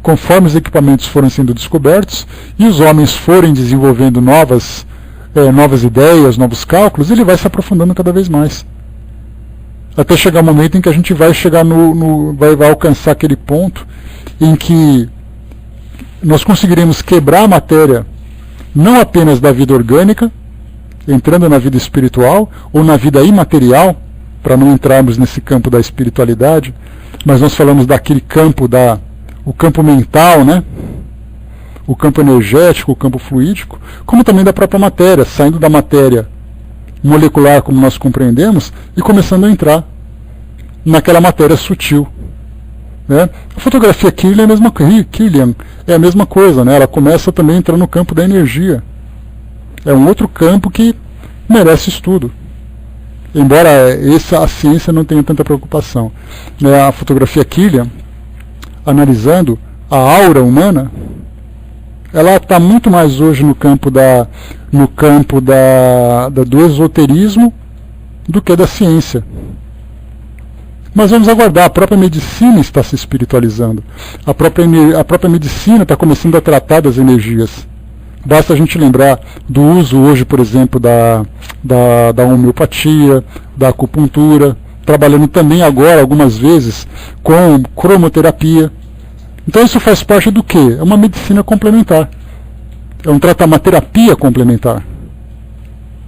Conforme os equipamentos foram sendo descobertos e os homens forem desenvolvendo novas ideias, novos cálculos, ele vai se aprofundando cada vez mais. Até chegar o momento em que a gente vai chegar vai alcançar aquele ponto em que nós conseguiremos quebrar a matéria não apenas da vida orgânica, entrando na vida espiritual ou na vida imaterial, para não entrarmos nesse campo da espiritualidade, mas nós falamos daquele campo o campo mental, né? O campo energético, o campo fluídico, como também da própria matéria, saindo da matéria molecular como nós compreendemos e começando a entrar naquela matéria sutil. Né? A fotografia Kirlian é a mesma coisa, né? Ela começa também a entrar no campo da energia. É um outro campo que merece estudo. Embora a ciência não tenha tanta preocupação. Né? A fotografia Kirlian, analisando a aura humana, ela está muito mais hoje no campo do esoterismo do que da ciência. Mas vamos aguardar, a própria medicina está se espiritualizando. A própria medicina está começando a tratar das energias. Basta a gente lembrar do uso hoje, por exemplo, da homeopatia, da acupuntura, trabalhando também agora, algumas vezes, com cromoterapia. Então isso faz parte do quê? É uma medicina complementar. É uma terapia complementar.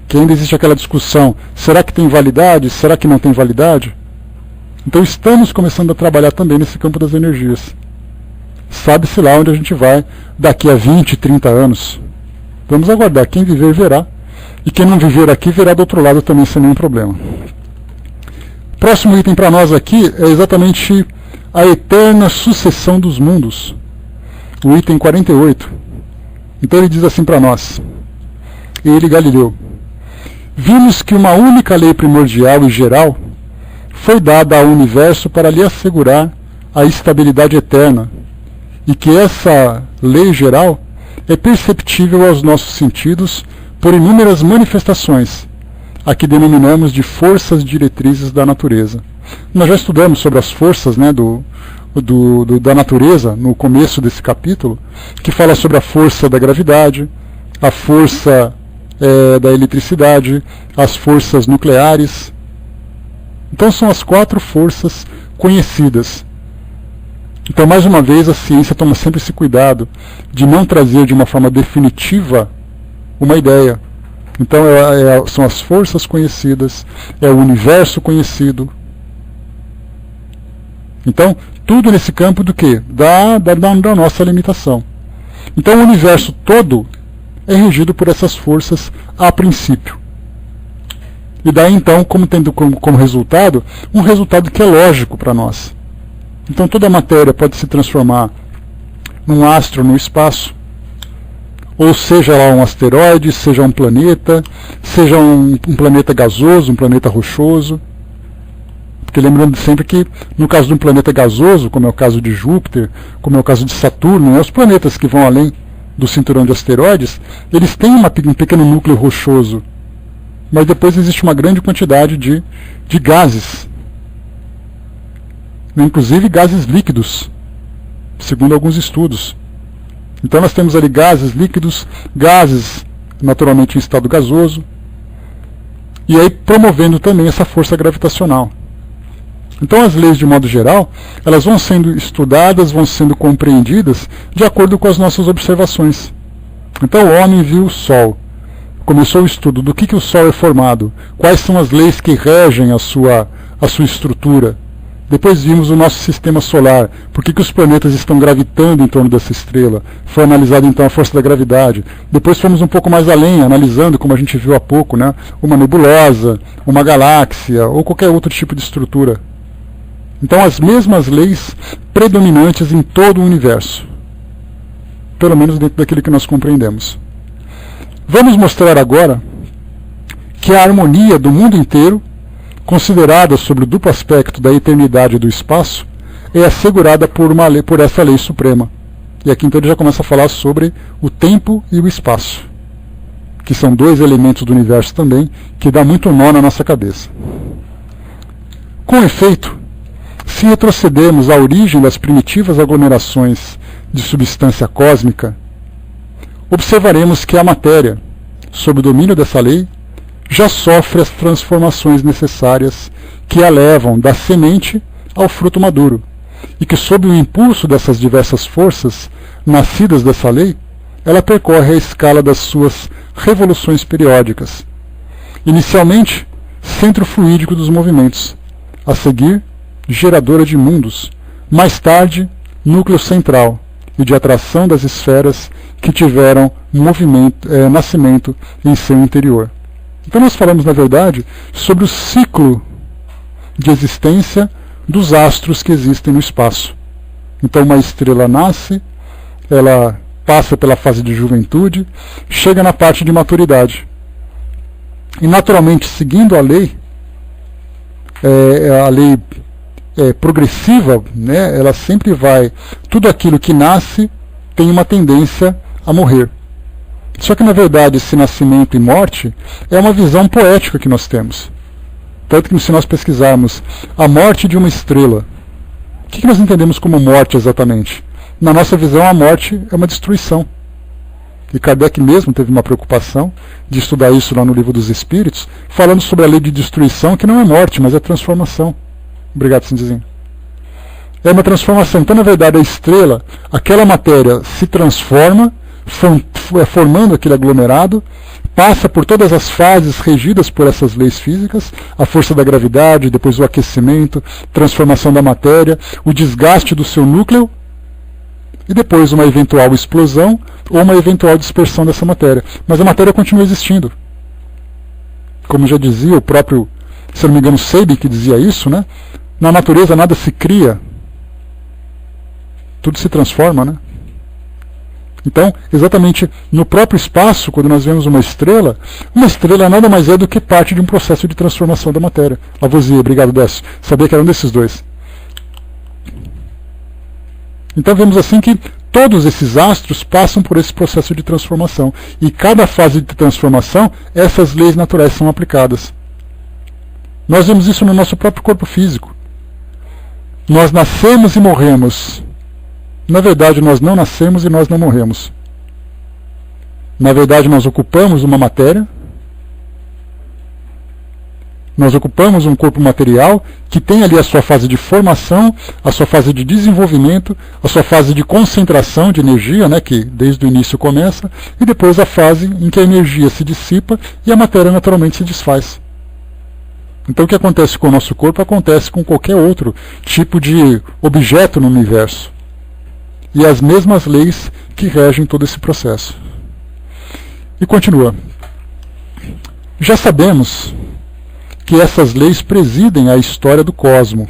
Que ainda existe aquela discussão, será que tem validade? Será que não tem validade? Então estamos começando a trabalhar também nesse campo das energias. Sabe-se lá onde a gente vai daqui a 20, 30 anos. Vamos aguardar. Quem viver, verá. E quem não viver aqui, verá do outro lado também sem nenhum problema. Próximo item para nós aqui é exatamente a eterna sucessão dos mundos. O item 48. Então ele diz assim para nós. Ele, Galileu. Vimos que uma única lei primordial e geral foi dada ao universo para lhe assegurar a estabilidade eterna, e que essa lei geral é perceptível aos nossos sentidos por inúmeras manifestações, a que denominamos de forças diretrizes da natureza. Nós já estudamos sobre as forças, né, da natureza no começo desse capítulo, que fala sobre a força da gravidade, a força da eletricidade, as forças nucleares. Então são as 4 forças conhecidas. Então, mais uma vez, a ciência toma sempre esse cuidado de não trazer de uma forma definitiva uma ideia. Então são as forças conhecidas, é o universo conhecido. Então, tudo nesse campo do quê? Da nossa limitação. Então o universo todo é regido por essas forças a princípio. E daí então, tendo como resultado, um resultado que é lógico para nós. Então toda a matéria pode se transformar num astro no espaço, ou seja lá um asteroide, seja um planeta, seja um planeta gasoso, um planeta rochoso. Porque lembrando sempre que no caso de um planeta gasoso, como é o caso de Júpiter, como é o caso de Saturno, né, os planetas que vão além do cinturão de asteroides, eles têm um pequeno núcleo rochoso, mas depois existe uma grande quantidade de gases, inclusive gases líquidos, segundo alguns estudos. Então nós temos ali gases líquidos, gases naturalmente em estado gasoso, e aí promovendo também essa força gravitacional. Então as leis, de modo geral, elas vão sendo estudadas, vão sendo compreendidas de acordo com as nossas observações. Então o homem viu o Sol, começou o estudo do que o Sol é formado, quais são as leis que regem a sua estrutura. Depois vimos o nosso sistema solar, por que os planetas estão gravitando em torno dessa estrela. Foi analisado então a força da gravidade. Depois fomos um pouco mais além, analisando, como a gente viu há pouco, né, uma nebulosa, uma galáxia ou qualquer outro tipo de estrutura. Então as mesmas leis predominantes em todo o universo, pelo menos dentro daquilo que nós compreendemos. Vamos mostrar agora que a harmonia do mundo inteiro, considerada sobre o duplo aspecto da eternidade e do espaço, é assegurada por essa lei suprema. E aqui então ele já começa a falar sobre o tempo e o espaço, que são dois elementos do universo também, que dá muito nó na nossa cabeça. Com efeito, se retrocedermos à origem das primitivas aglomerações de substância cósmica, observaremos que a matéria, sob o domínio dessa lei, já sofre as transformações necessárias que a levam da semente ao fruto maduro, e que, sob o impulso dessas diversas forças nascidas dessa lei, ela percorre a escala das suas revoluções periódicas. Inicialmente, centro fluídico dos movimentos, a seguir, geradora de mundos, mais tarde, núcleo central e de atração das esferas que tiveram nascimento em seu interior. Então nós falamos, na verdade, sobre o ciclo de existência dos astros que existem no espaço. Então uma estrela nasce, ela passa pela fase de juventude, chega na parte de maturidade. E naturalmente, seguindo a lei progressiva, né, ela sempre vai, tudo aquilo que nasce tem uma tendência a morrer. Só que, na verdade, esse nascimento e morte é uma visão poética que nós temos. Tanto que, se nós pesquisarmos a morte de uma estrela, o que nós entendemos como morte exatamente? Na nossa visão, a morte é uma destruição. E Kardec mesmo teve uma preocupação de estudar isso lá no Livro dos Espíritos, falando sobre a lei de destruição, que não é morte, mas é transformação. Obrigado, Cindizinho. É uma transformação. Então, na verdade, a estrela, aquela matéria se transforma, formando aquele aglomerado, passa por todas as fases regidas por essas leis físicas, a força da gravidade, depois o aquecimento, transformação da matéria, o desgaste do seu núcleo, e depois uma eventual explosão ou uma eventual dispersão dessa matéria. Mas a matéria continua existindo. Como já dizia o próprio, se não me engano, Sebi, que dizia isso, né? Na natureza nada se cria, tudo se transforma, né? Então, exatamente no próprio espaço, quando nós vemos uma estrela nada mais é do que parte de um processo de transformação da matéria. Lavoisier, obrigado, Décio. Sabia que era um desses dois. Então vemos assim que todos esses astros passam por esse processo de transformação. E cada fase de transformação, essas leis naturais são aplicadas. Nós vemos isso no nosso próprio corpo físico. Nós nascemos e morremos. Na verdade, nós não nascemos e nós não morremos. Na verdade, nós ocupamos uma matéria, nós ocupamos um corpo material que tem ali a sua fase de formação, a sua fase de desenvolvimento, a sua fase de concentração de energia, né, que desde o início começa, e depois a fase em que a energia se dissipa e a matéria naturalmente se desfaz. Então o que acontece com o nosso corpo acontece com qualquer outro tipo de objeto no universo. E as mesmas leis que regem todo esse processo. E continua. Já sabemos que essas leis presidem a história do cosmo.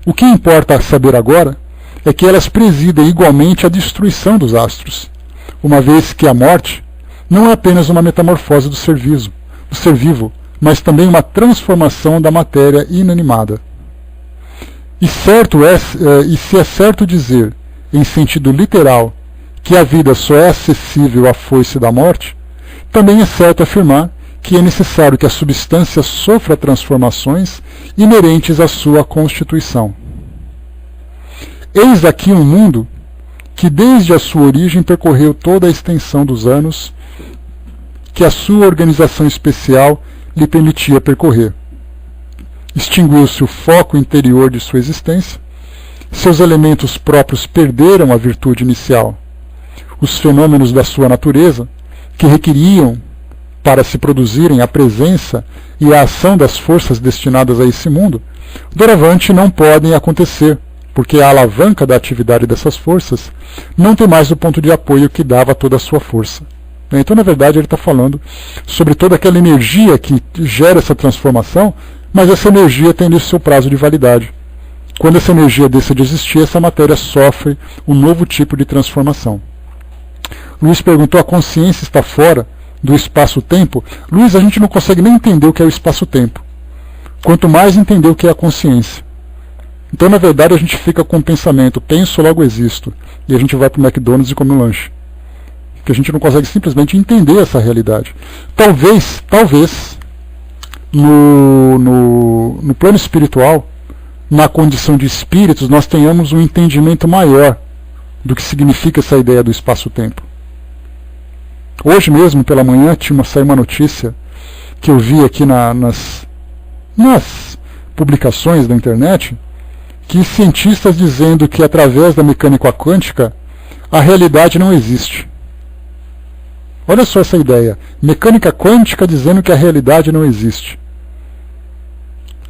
O que importa saber agora é que elas presidem igualmente a destruição dos astros, uma vez que a morte não é apenas uma metamorfose do ser vivo, mas também uma transformação da matéria inanimada. E se é certo dizer, em sentido literal, que a vida só é acessível à foice da morte, também é certo afirmar que é necessário que a substância sofra transformações inerentes à sua constituição. Eis aqui um mundo que desde a sua origem percorreu toda a extensão dos anos que a sua organização especial lhe permitia percorrer. Extinguiu-se o foco interior de sua existência, seus elementos próprios perderam a virtude inicial. Os fenômenos da sua natureza, que requeriam para se produzirem a presença e a ação das forças destinadas a esse mundo, doravante não podem acontecer, porque a alavanca da atividade dessas forças não tem mais o ponto de apoio que dava toda a sua força. Então, na verdade, ele está falando sobre toda aquela energia que gera essa transformação, mas essa energia tem o seu prazo de validade. Quando essa energia deixa de existir, essa matéria sofre um novo tipo de transformação. Luiz perguntou: a consciência está fora do espaço-tempo? Luiz, a gente não consegue nem entender o que é o espaço-tempo, quanto mais entender o que é a consciência. Então, na verdade, a gente fica com o pensamento: penso, logo existo, e a gente vai para o McDonald's e come um lanche. Porque a gente não consegue simplesmente entender essa realidade. Talvez, no plano espiritual, na condição de espíritos, nós tenhamos um entendimento maior do que significa essa ideia do espaço-tempo. Hoje mesmo, pela manhã, saiu uma notícia que eu vi aqui nas publicações da internet, que cientistas dizendo que através da mecânica quântica a realidade não existe. Olha só essa ideia. Mecânica quântica dizendo que a realidade não existe.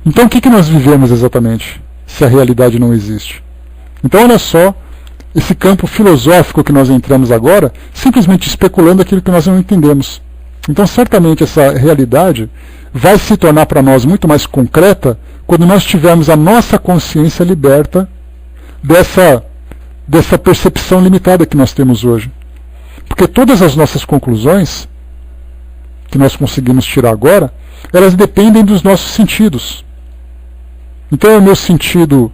Então o que nós vivemos exatamente, se a realidade não existe? Então olha só, esse campo filosófico que nós entramos agora, simplesmente especulando aquilo que nós não entendemos. Então certamente essa realidade vai se tornar para nós muito mais concreta quando nós tivermos a nossa consciência liberta dessa percepção limitada que nós temos hoje. Porque todas as nossas conclusões que nós conseguimos tirar agora, elas dependem dos nossos sentidos. Então o meu sentido,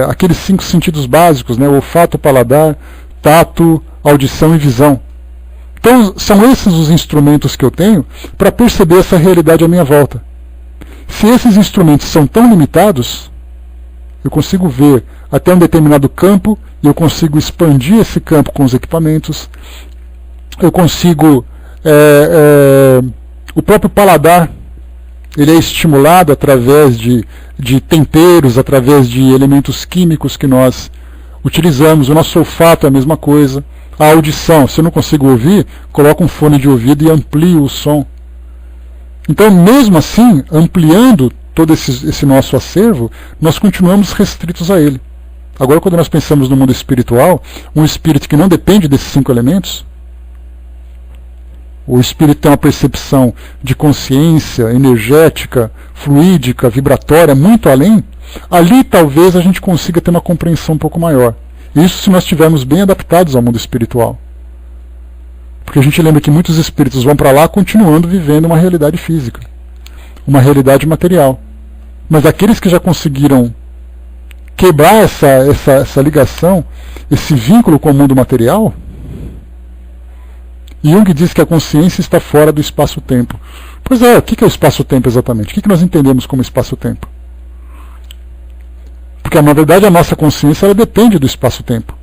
aqueles 5 sentidos básicos, né, olfato, paladar, tato, audição e visão. Então são esses os instrumentos que eu tenho para perceber essa realidade à minha volta. Se esses instrumentos são tão limitados, eu consigo ver até um determinado campo, e eu consigo expandir esse campo com os equipamentos, eu consigo... o próprio paladar, ele é estimulado através de temperos, através de elementos químicos que nós utilizamos. O nosso olfato é a mesma coisa. A audição, se eu não consigo ouvir, coloco um fone de ouvido e amplio o som. Então, mesmo assim, ampliando todo esse nosso acervo, nós continuamos restritos a ele. Agora, quando nós pensamos no mundo espiritual, um espírito que não depende desses 5 elementos, o espírito tem uma percepção de consciência energética, fluídica, vibratória, muito além, ali talvez a gente consiga ter uma compreensão um pouco maior. Isso se nós estivermos bem adaptados ao mundo espiritual. Porque a gente lembra que muitos espíritos vão para lá continuando vivendo uma realidade física, uma realidade material. Mas aqueles que já conseguiram quebrar essa ligação, esse vínculo com o mundo material, Jung diz que a consciência está fora do espaço-tempo. Pois é, o que é o espaço-tempo exatamente? O que nós entendemos como espaço-tempo? Porque, na verdade, a nossa consciência ela depende do espaço-tempo.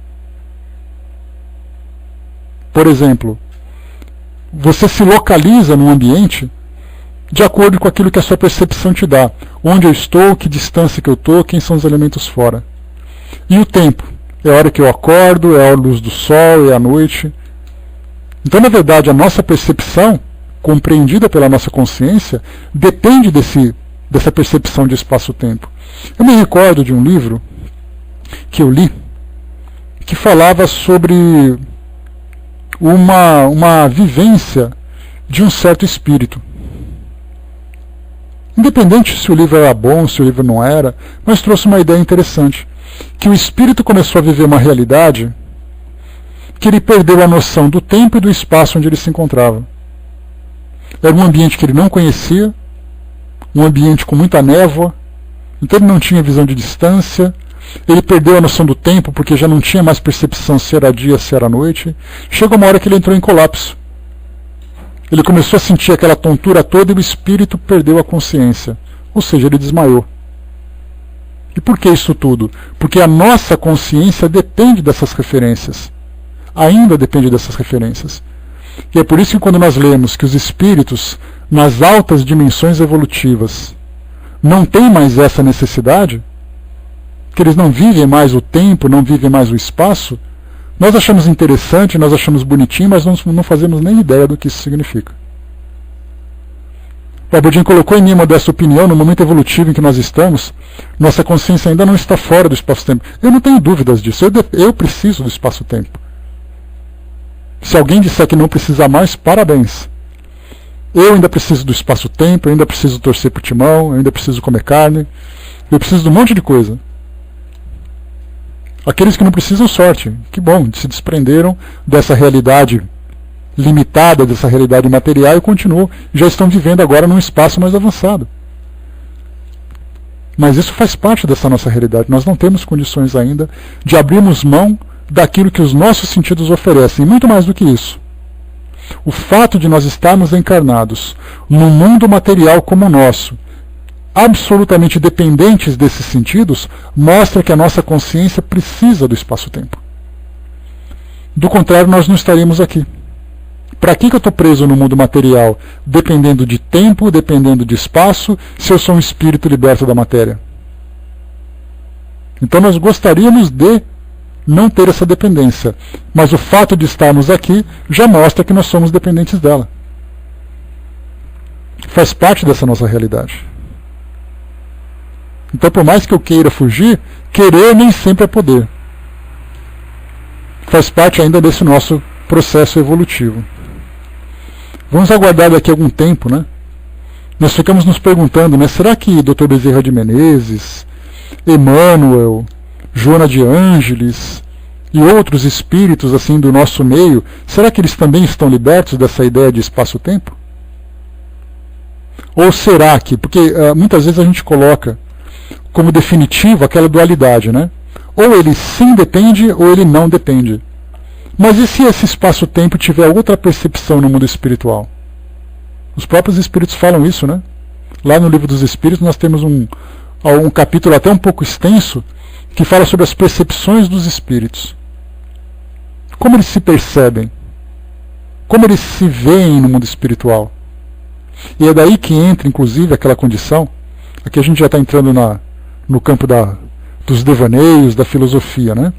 Por exemplo, você se localiza num ambiente de acordo com aquilo que a sua percepção te dá. Onde eu estou, que distância que eu estou, quem são os elementos fora. E o tempo? É a hora que eu acordo, é a luz do sol, é a noite. Então, na verdade, a nossa percepção, compreendida pela nossa consciência, depende dessa percepção de espaço-tempo. Eu me recordo de um livro que eu li, que falava sobre uma vivência de um certo espírito. Independente se o livro era bom, se o livro não era, mas trouxe uma ideia interessante, que o espírito começou a viver uma realidade que ele perdeu a noção do tempo e do espaço onde ele se encontrava. Era um ambiente que ele não conhecia, um ambiente com muita névoa, então ele não tinha visão de distância, ele perdeu a noção do tempo porque já não tinha mais percepção se era dia, se era noite. Chegou uma hora que ele entrou em colapso. Ele começou a sentir aquela tontura toda e o espírito perdeu a consciência, ou seja, ele desmaiou. E por que isso tudo? Porque a nossa consciência depende dessas referências. Ainda depende dessas referências. E é por isso que quando nós lemos que os espíritos, nas altas dimensões evolutivas, não têm mais essa necessidade, que eles não vivem mais o tempo, não vivem mais o espaço, nós achamos interessante, nós achamos bonitinho, mas não fazemos nem ideia do que isso significa. O Abudin colocou em mim uma dessa opinião, no momento evolutivo em que nós estamos, nossa consciência ainda não está fora do espaço-tempo. Eu não tenho dúvidas disso, eu preciso do espaço-tempo. Se alguém disser que não precisa mais, parabéns. Eu ainda preciso do espaço-tempo, eu ainda preciso torcer pro timão, eu ainda preciso comer carne, eu preciso de um monte de coisa. Aqueles que não precisam, sorte. Que bom, se desprenderam dessa realidade limitada, dessa realidade material e continuam, já estão vivendo agora num espaço mais avançado. Mas isso faz parte dessa nossa realidade. Nós não temos condições ainda de abrirmos mão daquilo que os nossos sentidos oferecem. E muito mais do que isso. O fato de nós estarmos encarnados num mundo material como o nosso, absolutamente dependentes desses sentidos, mostra que a nossa consciência precisa do espaço-tempo. Do contrário, nós não estaríamos aqui. Para que eu estou preso no mundo material, dependendo de tempo, dependendo de espaço, se eu sou um espírito liberto da matéria? Então nós gostaríamos de não ter essa dependência, mas o fato de estarmos aqui já mostra que nós somos dependentes dela. Faz parte dessa nossa realidade. Então, por mais que eu queira fugir, querer nem sempre é poder. Faz parte ainda desse nosso processo evolutivo. Vamos aguardar daqui a algum tempo, né? Nós ficamos nos perguntando, né? Será que Dr. Bezerra de Menezes, Emmanuel, Joana de Ângeles e outros espíritos assim do nosso meio, será que eles também estão libertos dessa ideia de espaço-tempo? Ou será que, porque muitas vezes a gente coloca como definitivo aquela dualidade, né? Ou ele sim depende ou ele não depende. Mas e se esse espaço-tempo tiver outra percepção no mundo espiritual? Os próprios espíritos falam isso, né? Lá no Livro dos Espíritos nós temos um capítulo até um pouco extenso que fala sobre as percepções dos espíritos. Como eles se percebem? Como eles se veem no mundo espiritual? E é daí que entra, inclusive, aquela condição, aqui a gente já está entrando no campo dos devaneios, da filosofia, né?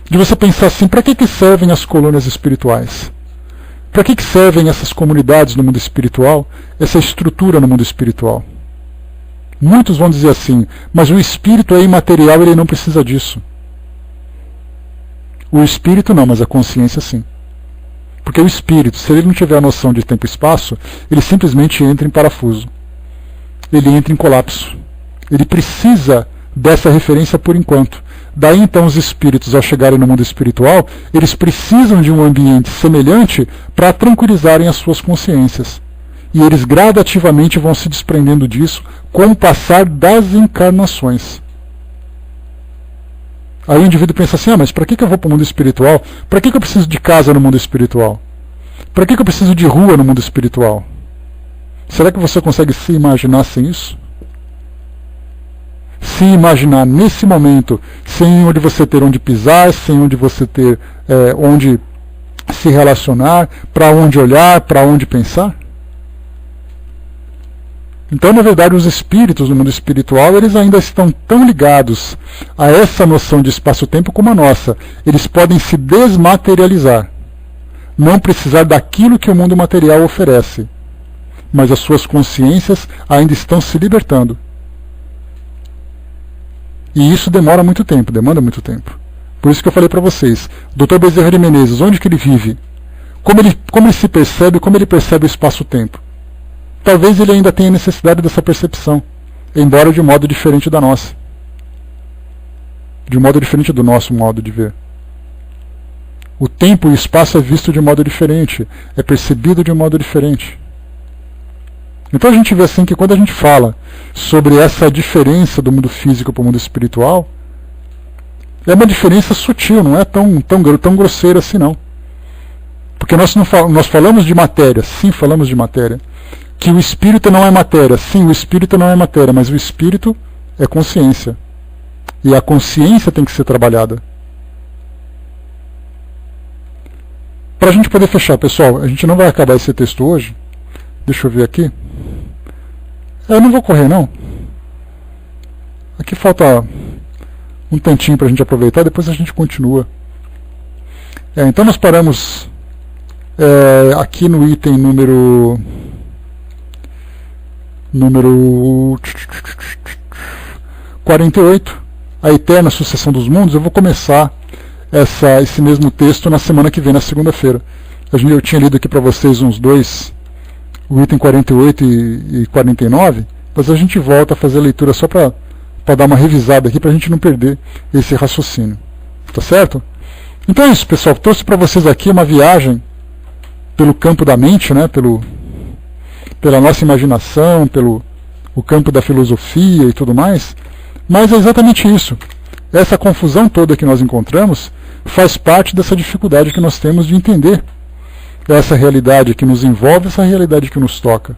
De você pensar assim, para que servem as colônias espirituais? Para que servem essas comunidades no mundo espiritual, essa estrutura no mundo espiritual? Muitos vão dizer assim, mas o espírito é imaterial, ele não precisa disso. O espírito não, mas a consciência sim. Porque o espírito, se ele não tiver a noção de tempo e espaço, ele simplesmente entra em parafuso. Ele entra em colapso. Ele precisa dessa referência por enquanto. Daí então os espíritos, ao chegarem no mundo espiritual, eles precisam de um ambiente semelhante para tranquilizarem as suas consciências. E eles gradativamente vão se desprendendo disso com o passar das encarnações. Aí o indivíduo pensa assim, mas para que eu vou para o mundo espiritual? Para que eu preciso de casa no mundo espiritual? Para que eu preciso de rua no mundo espiritual? Será que você consegue se imaginar sem isso? Se imaginar nesse momento, sem onde você ter onde pisar, sem onde você ter onde se relacionar, para onde olhar, para onde pensar? Então, na verdade, os espíritos no mundo espiritual, eles ainda estão tão ligados a essa noção de espaço-tempo como a nossa. Eles podem se desmaterializar, não precisar daquilo que o mundo material oferece, mas as suas consciências ainda estão se libertando. E isso demora muito tempo, demanda muito tempo. Por isso que eu falei para vocês, Dr. Bezerra de Menezes, onde que ele vive? Como ele se percebe, como ele percebe o espaço-tempo? Talvez ele ainda tenha necessidade dessa percepção, embora de um modo diferente da nossa. De um modo diferente do nosso modo de ver. O tempo e o espaço é visto de um modo diferente, é percebido de um modo diferente. Então a gente vê assim que quando a gente fala sobre essa diferença do mundo físico para o mundo espiritual, é uma diferença sutil, não é tão grosseira assim não. Porque nós falamos de matéria, sim, falamos de matéria. Que o espírito não é matéria, sim, o espírito não é matéria, mas o espírito é consciência. E a consciência tem que ser trabalhada. Para a gente poder fechar, pessoal, a gente não vai acabar esse texto hoje. Deixa eu ver aqui. Eu não vou correr, não. Aqui falta um tantinho para a gente aproveitar, depois a gente continua. Então nós paramos aqui no item número 48, a eterna sucessão dos mundos. Eu vou começar esse mesmo texto na semana que vem, na segunda-feira. Eu tinha lido aqui para vocês uns dois, o item 48 e 49, mas a gente volta a fazer a leitura só para dar uma revisada aqui, para a gente não perder esse raciocínio. Tá certo? Então é isso, pessoal. Trouxe para vocês aqui uma viagem pelo campo da mente, né? Pela nossa imaginação, pelo campo da filosofia e tudo mais. Mas é exatamente isso. Essa confusão toda que nós encontramos faz parte dessa dificuldade que nós temos de entender essa realidade que nos envolve, essa realidade que nos toca.